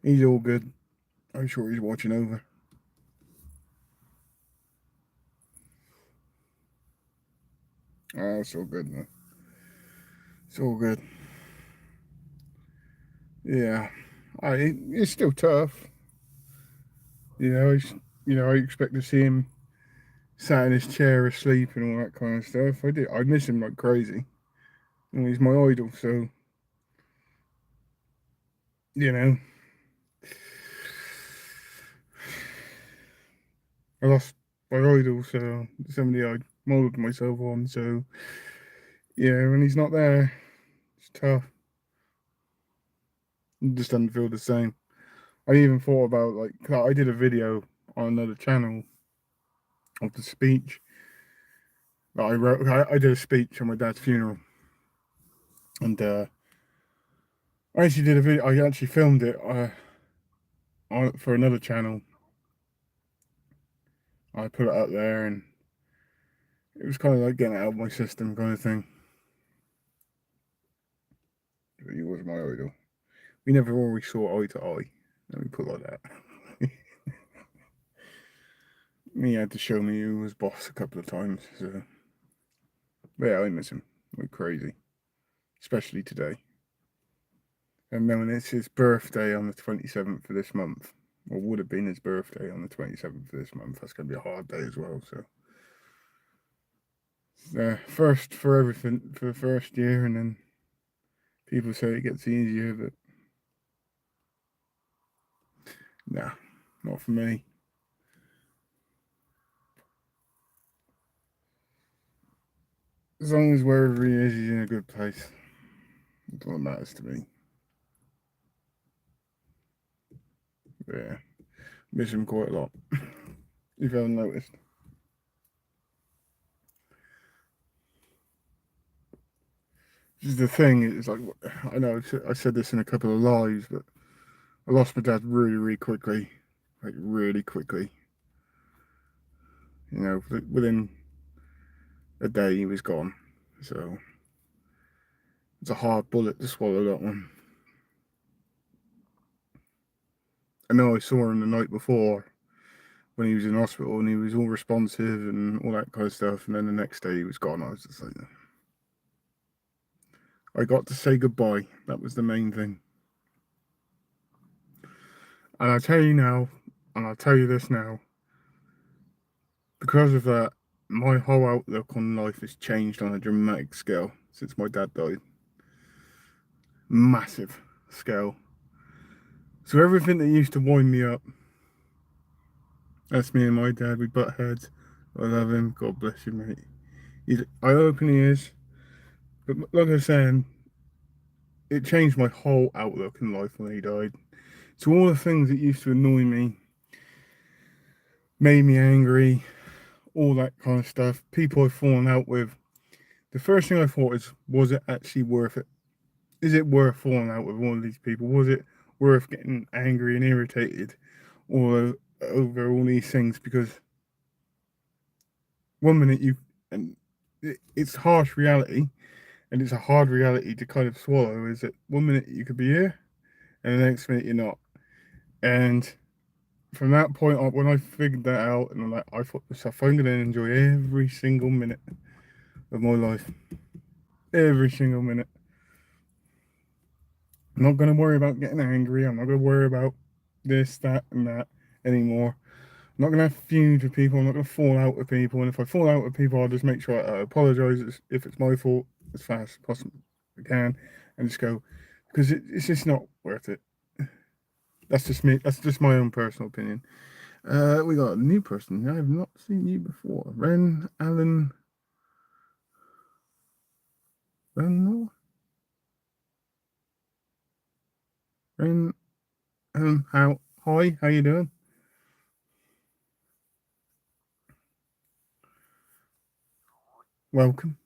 he's all good. I'm sure he's watching over. It's all good, man. It's all good. Yeah, it's still tough. You know, I expect to see him sat in his chair asleep and all that kind of stuff. I miss him like crazy. And he's my idol, so you know, I lost my idol, so somebody I modelled myself on. So yeah, when he's not there, it's tough. It just doesn't feel the same. I even thought about like 'cause I did a video on another channel of the speech that I wrote. I did a speech on my dad's funeral, and I actually did a video. I actually filmed it for another channel. I put it up there, and it was kind of like getting it out of my system, kind of thing. But he was my idol. We never always saw eye to eye. Let me put it like that. He had to show me who was boss a couple of times. So, but yeah, I miss him like crazy, especially today. And knowing it's his birthday on the 27th of this month. or would have been his birthday on the 27th of this month. That's going to be a hard day as well. So, first for everything for the first year, and then people say it gets easier, but nah, not for me. As long as wherever he is, he's in a good place. That's all that matters to me. But yeah, miss him quite a lot. If you haven't noticed. This is the thing. It's like I know I said this in a couple of lives, but I lost my dad really, really quickly, like really quickly. You know, within a day he was gone. So it's a hard bullet to swallow, that one. I know I saw him the night before when he was in hospital and he was all responsive and all that kind of stuff. And then the next day he was gone. I was just like, I got to say goodbye. That was the main thing. And I tell you now, and I'll tell you this now, because of that, my whole outlook on life has changed on a dramatic scale since my dad died. Massive scale. So everything that used to wind me up, that's me and my dad. We butt heads. I love him. God bless you, mate. I hope he is. But like I was saying, it changed my whole outlook in life when he died. So all the things that used to annoy me, made me angry, all that kind of stuff, people I've fallen out with, the first thing I thought is, was it actually worth it? Is it worth falling out with one of these people? Was it worth getting angry and irritated all over all these things? Because one minute and it's harsh reality, and it's a hard reality to kind of swallow. Is that one minute you could be here, and the next minute you're not. And from that point on, when I figured that out, and I thought to myself, I'm going to enjoy every single minute of my life, every single minute. I'm not going to worry about getting angry. I'm not going to worry about this, that, and that anymore. I'm not going to have feuds with people. I'm not going to fall out with people. And if I fall out with people, I'll just make sure I apologise if it's my fault as fast as possible I can, and just go, because it's just not worth it. That's just me. That's just my own personal opinion. We got a new person. I have not seen you before. Ren Allen. Ren. Ren. Hi. How you doing? Welcome.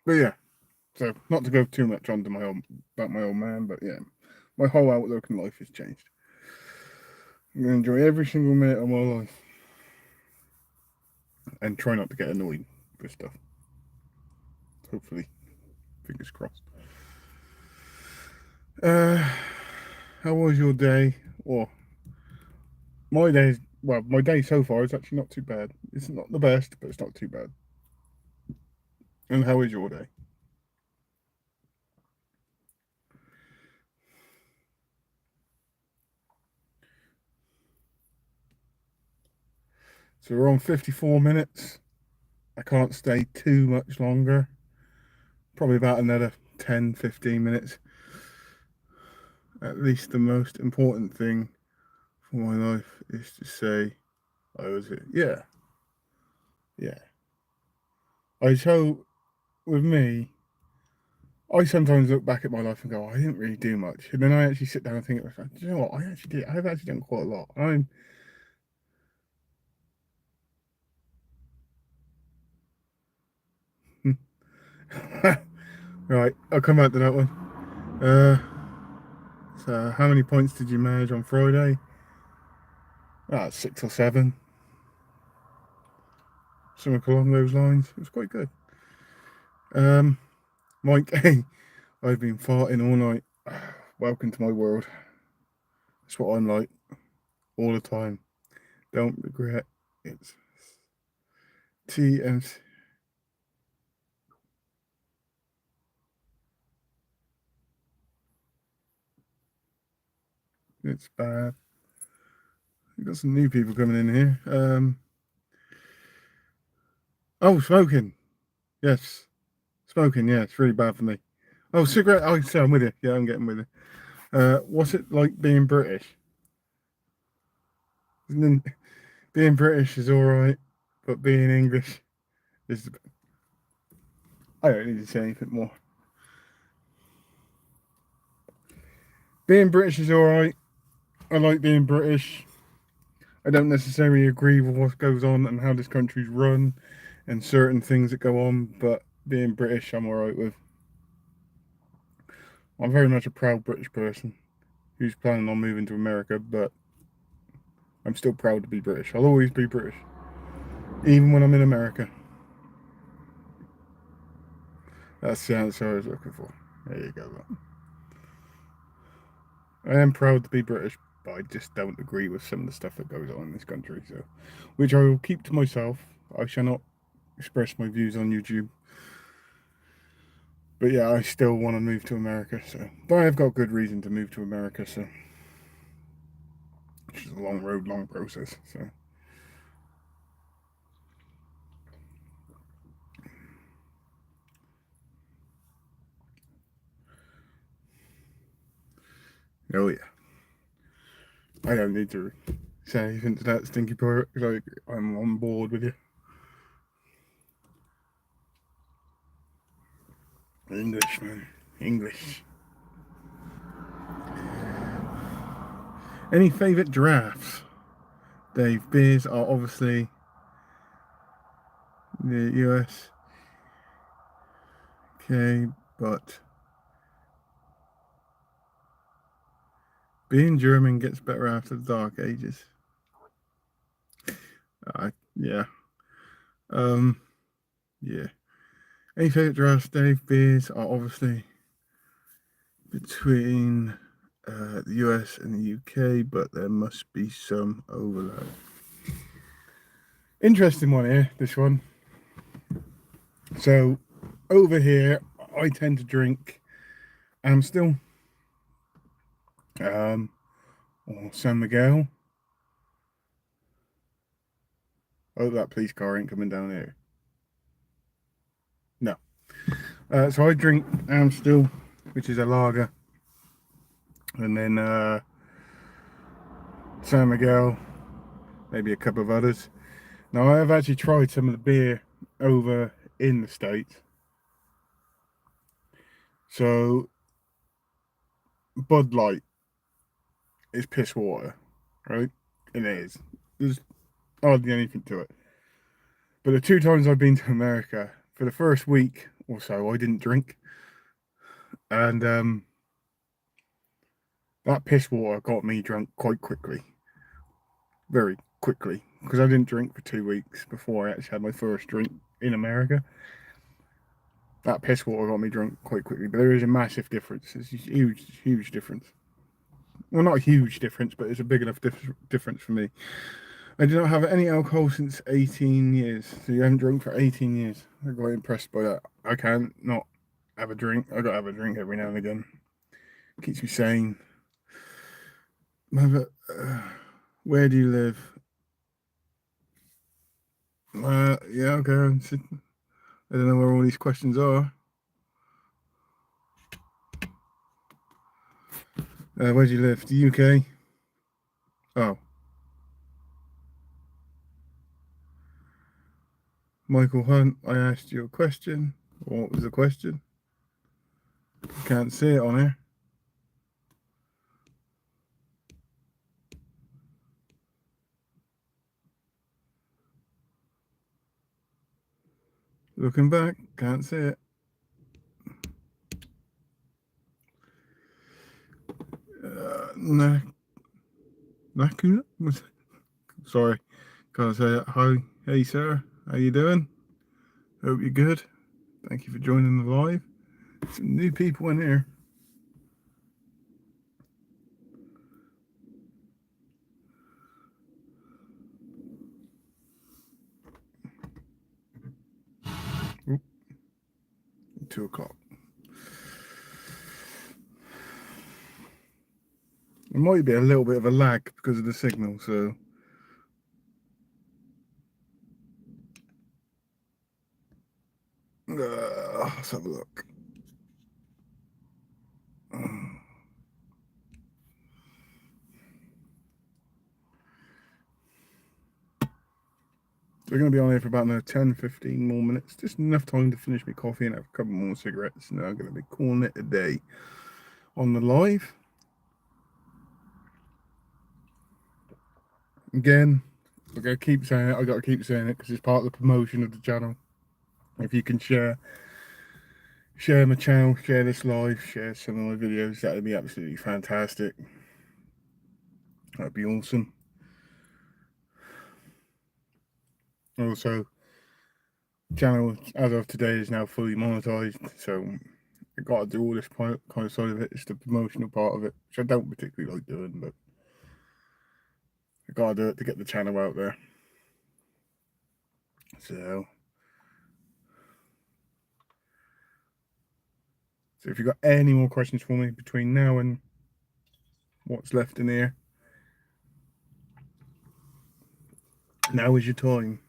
But yeah. So not to go too much onto about my old man, but yeah, my whole outlook in life has changed. I'm gonna enjoy every single minute of my life and try not to get annoyed with stuff. Hopefully, fingers crossed. Uh, how was your day? Or my day? Well, my day so far is actually not too bad. It's not the best, but it's not too bad. And how is your day? So we're on 54 minutes. I can't stay too much longer. Probably about another 10, 15 minutes. At least the most important thing for my life is to say I was it. Yeah, yeah. I so with me, I sometimes look back at my life and go, I didn't really do much, and then I actually sit down and think, do you know what? I actually did. I've actually done quite a lot. Right. I'll come back to that one. Uh, so how many points did you manage on Friday? Ah, 6 or 7, something along those lines. It was quite good. Um, Mike, hey, I've been farting all night. Welcome to my world. That's what I'm like all the time. Don't regret. It's TMC. It's bad. We've got some new people coming in here. Oh, smoking. Yes. Smoking, yeah, it's really bad for me. Oh, cigarette. Oh, so I'm with you. Yeah, I'm getting with you. What's it like being British? Being British is all right, but being English is. I don't need to say anything more. Being British is all right. I like being British. I don't necessarily agree with what goes on and how this country's run and certain things that go on, but being British, I'm all right with. I'm very much a proud British person who's planning on moving to America, but I'm still proud to be British. I'll always be British, even when I'm in America. That's the answer I was looking for. There you go. I am proud to be British, but I just don't agree with some of the stuff that goes on in this country. So, which I will keep to myself. I shall not express my views on YouTube. But yeah, I still want to move to America. So, but I've got good reason to move to America. So, which is a long road, long process. So, oh yeah, I don't need to say anything to that stinky pirate. Like I'm on board with you. English, man, English. Any favourite drafts? Dave, beers are obviously the US. Okay, but being German gets better after the Dark Ages. Yeah. Um, yeah. Any favourite drafts, Dave? Beers are obviously between the US and the UK, but there must be some overlap. Interesting one here, this one. So, over here, I tend to drink Amstel, or San Miguel. Oh, that police car ain't coming down here. No. So I drink Amstel, which is a lager, and then San Miguel, maybe a couple of others. Now, I have actually tried some of the beer over in the States. So, Bud Light is piss water, right? It is. There's hardly anything to it. But the two times I've been to America, for the first week or so, I didn't drink. And that piss water got me drunk quite quickly. Very quickly. Because I didn't drink for 2 weeks before I actually had my first drink in America. That piss water got me drunk quite quickly. But there is a massive difference. It's a huge, huge difference. Well, not a huge difference, but it's a big enough difference for me. I do not have any alcohol since 18 years. So you haven't drunk for 18 years. I'm quite impressed by that. I can't not have a drink. I gotta have a drink every now and again. Keeps me sane. Where do you live? Yeah, okay. I don't know where all these questions are. Where do you live? The UK? Oh. Michael Hunt, I asked you a question. What was the question? Can't see it on here. Looking back, can't see it. Nakuna? Sorry, can't say it. Hi, hey sir, how you doing? Hope you're good. Thank you for joining the live. Some new people in here. Oop, 2 o'clock. There might be a little bit of a lag because of the signal, so let's have a look. We're going to be on here for about another 10-15 more minutes. Just enough time to finish my coffee and have a couple more cigarettes. And I'm going to be calling it a day on the live. Again, I got to keep saying it because it's part of the promotion of the channel. If you can share my channel, share this live, share some of my videos, that would be absolutely fantastic. That'd be awesome. Also, channel as of today is now fully monetized, so I got to do all this kind of side of it. It's the promotional part of it, which I don't particularly like doing, but I got to do it to get the channel out there. So if you've got any more questions for me between now and what's left in here, now is your time.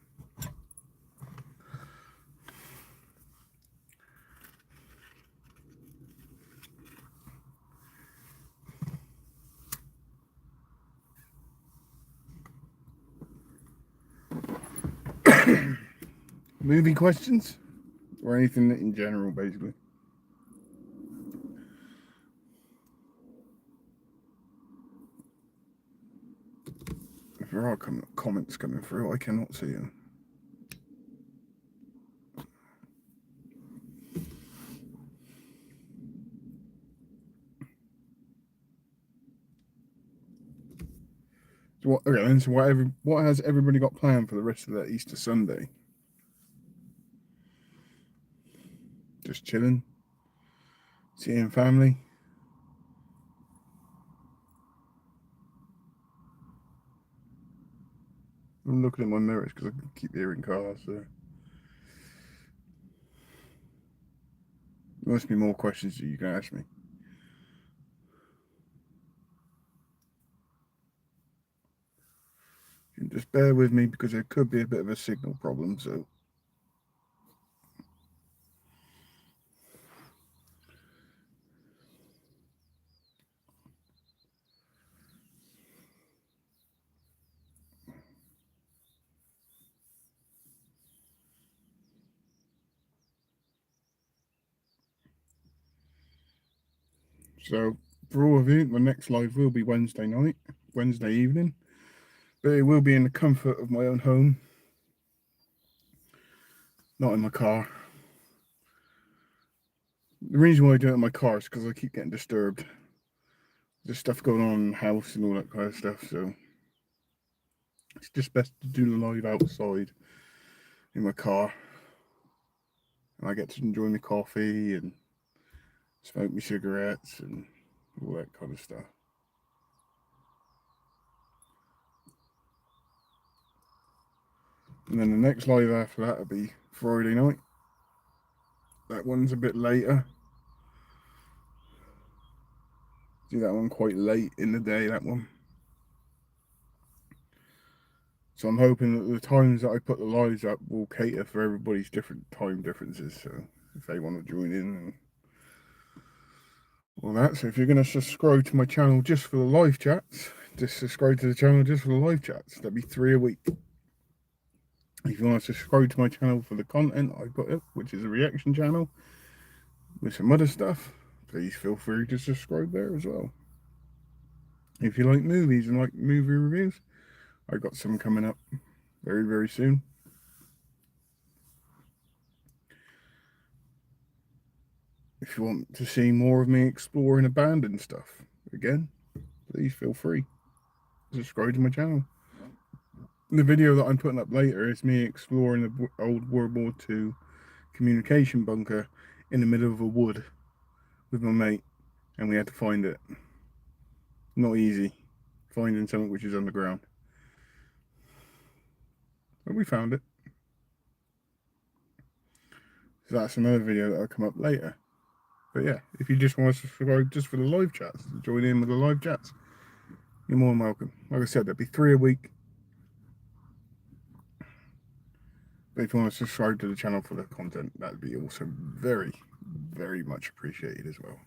Movie questions or anything in general, basically. If there are comments coming through, I cannot see them. So what has everybody got planned for the rest of that Easter Sunday? Just chilling, seeing family. I'm looking at my mirrors because I keep hearing cars. So there must be more questions that you can ask me. Just bear with me because there could be a bit of a signal problem. So for all of you, my next live will be Wednesday evening, but it will be in the comfort of my own home, not in my car. The reason why I do it in my car is because I keep getting disturbed. There's stuff going on in the house and all that kind of stuff, so it's just best to do the live outside in my car. And I get to enjoy my coffee and smoke my cigarettes and all that kind of stuff. And then the next live after that will be Friday night. That one's a bit later. Do that one quite late in the day, that one. So I'm hoping that the times that I put the lives up will cater for everybody's different time differences. So if they want to join in and all that. So if you're going to subscribe to my channel just for the live chats, just subscribe to the channel just for the live chats. That'd be 3 a week. If you want to subscribe to my channel for the content I put up, which is a reaction channel with some other stuff, please feel free to subscribe there as well. If you like movies and like movie reviews, I've got some coming up very, very soon. If you want to see more of me exploring abandoned stuff, again, please feel free to subscribe to my channel. The video that I'm putting up later is me exploring the old World War II communication bunker in the middle of a wood with my mate, and we had to find it. Not easy finding something which is underground, but we found it. So that's another video that'll come up later. But yeah, if you just want to subscribe just for the live chats, join in with the live chats, you're more than welcome. Like I said, there'll be 3 a week. But if you want to subscribe to the channel for the content, that'd be also very, very much appreciated as well.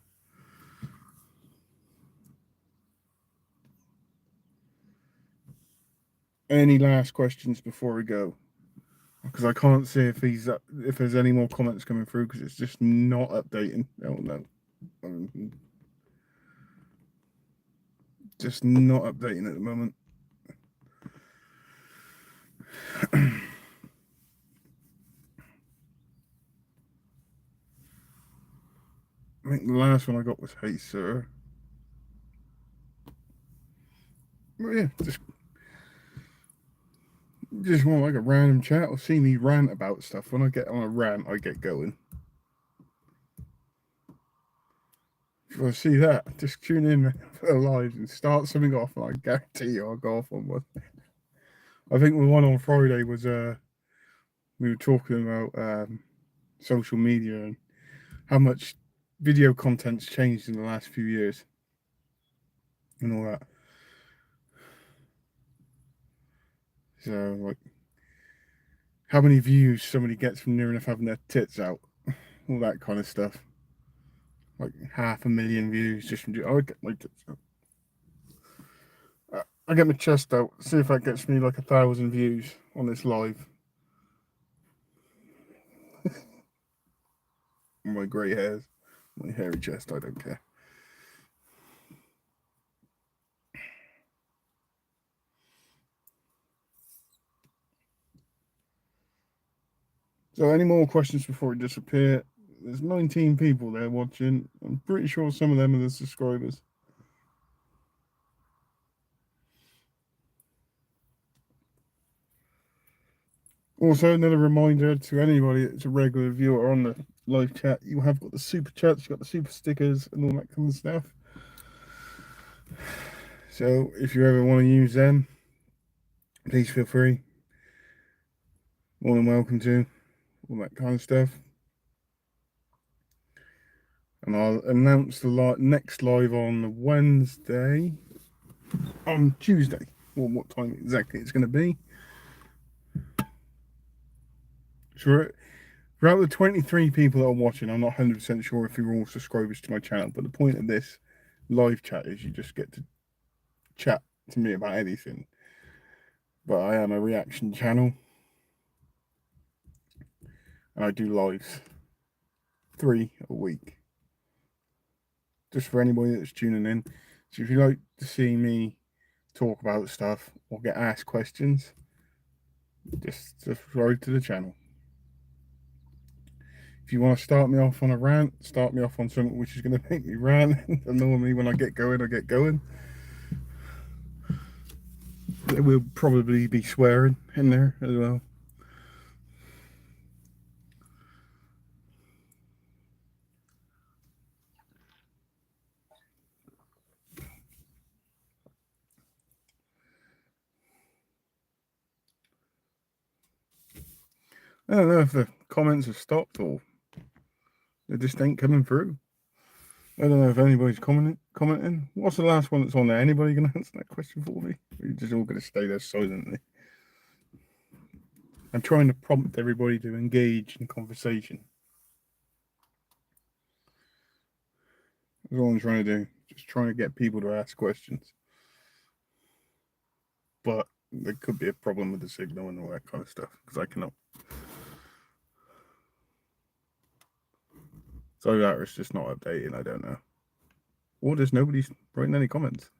Any last questions before we go? Because I can't see if there's any more comments coming through because it's just not updating. Oh no, just not updating at the moment. I think the last one I got was "Hey sir." But yeah, just want like a random chat or see me rant about stuff. When I get on a rant, I get going. If I see that, just tune in for the live and start something off, and I guarantee you I'll go off on one. I think the one on Friday was we were talking about social media and how much video content's changed in the last few years and all that. So like how many views somebody gets from near enough having their tits out, all that kind of stuff. Like 500,000 views just from I get my tits out. I get my chest out. See if that gets me like 1,000 views on this live. My grey hairs, my hairy chest. I don't care. So, any more questions before we disappear? There's 19 people there watching. I'm pretty sure some of them are the subscribers. Also, another reminder to anybody that's a regular viewer on the live chat, you have got the super chats, you've got the super stickers, and all that kind of stuff. So, if you ever want to use them, please feel free. More than welcome to. All that kind of stuff. And I'll announce the next live on Wednesday, on Tuesday, or what time exactly it's going to be. So, throughout the 23 people that are watching, I'm not 100% sure if you're all subscribers to my channel, but the point of this live chat is you just get to chat to me about anything. But I am a reaction channel, and I do lives 3 a week. Just for anybody that's tuning in. So if you like to see me talk about stuff or get asked questions, just subscribe to the channel. If you want to start me off on a rant, start me off on something which is going to make me rant. And normally when I get going, I get going. There will probably be swearing in there as well. I don't know if the comments have stopped or they just ain't coming through. I don't know if anybody's commenting. What's the last one that's on there? Anybody going to answer that question for me? Or are you just all going to stay there silently? I'm trying to prompt everybody to engage in conversation. That's all I'm trying to do. Just trying to get people to ask questions. But there could be a problem with the signal and all that kind of stuff because I cannot. So that it's just not updating. I don't know. Or there's nobody's writing any comments.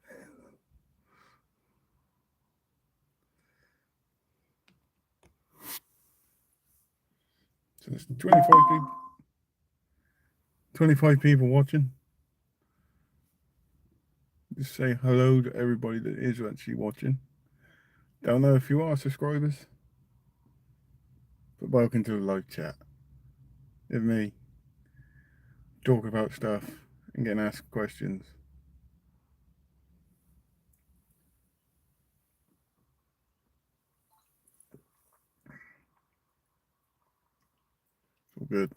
So there's 25 people watching. Just say hello to everybody that is actually watching. Don't know if you are subscribers, but welcome to the live chat. Of me talking about stuff and getting asked questions. It's all good.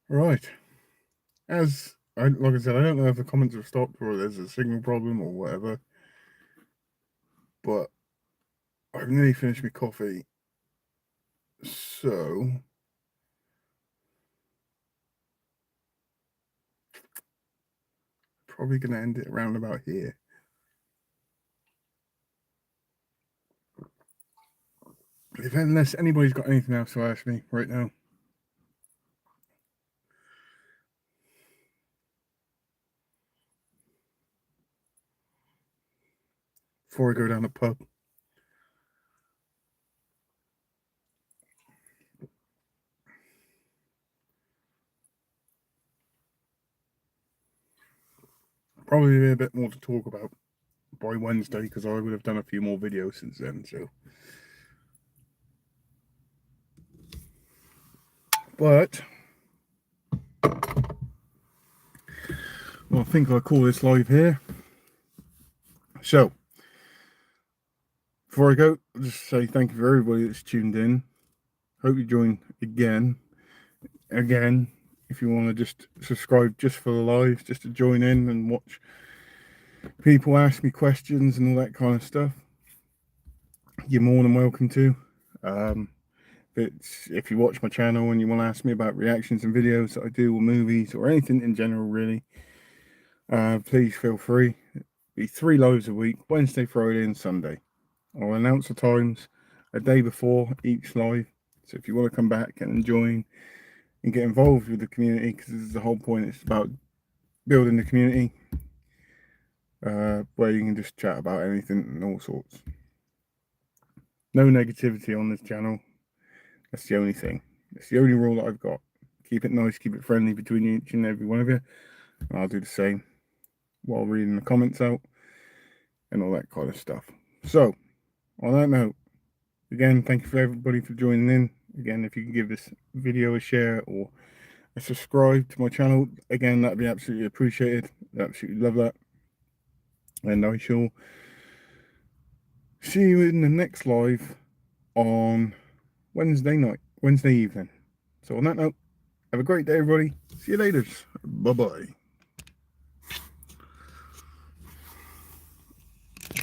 Right. As like I said, I don't know if the comments have stopped or there's a signal problem or whatever. But I've nearly finished my coffee, so probably going to end it around about here. Unless anybody's got anything else to ask me right now. Before I go down the pub. Probably be a bit more to talk about by Wednesday, because I would have done a few more videos since then, so. But well, I think I'll call this live here. So before I go, I'll just say thank you for everybody that's tuned in. Hope you join again. If you want to just subscribe just for the lives, just to join in and watch people ask me questions and all that kind of stuff, you're more than welcome to. If you watch my channel and you want to ask me about reactions and videos that I do, or movies, or anything in general really, please feel free. It'll be 3 lives a week, Wednesday, Friday and Sunday. I'll announce the times a day before each live, so if you want to come back and join and get involved with the community, because this is the whole point, it's about building the community, where you can just chat about anything and all sorts. No negativity on this channel. That's the only thing. It's the only rule that I've got. Keep it nice, keep it friendly between each and every one of you. And I'll do the same while reading the comments out and all that kind of stuff. So, on that note, again, thank you for everybody for joining in. Again, if you can give this video a share or a subscribe to my channel, again, that'd be absolutely appreciated. Absolutely love that. And I shall see you in the next live on Wednesday evening. So on that note, have a great day, everybody. See you later. Bye-bye.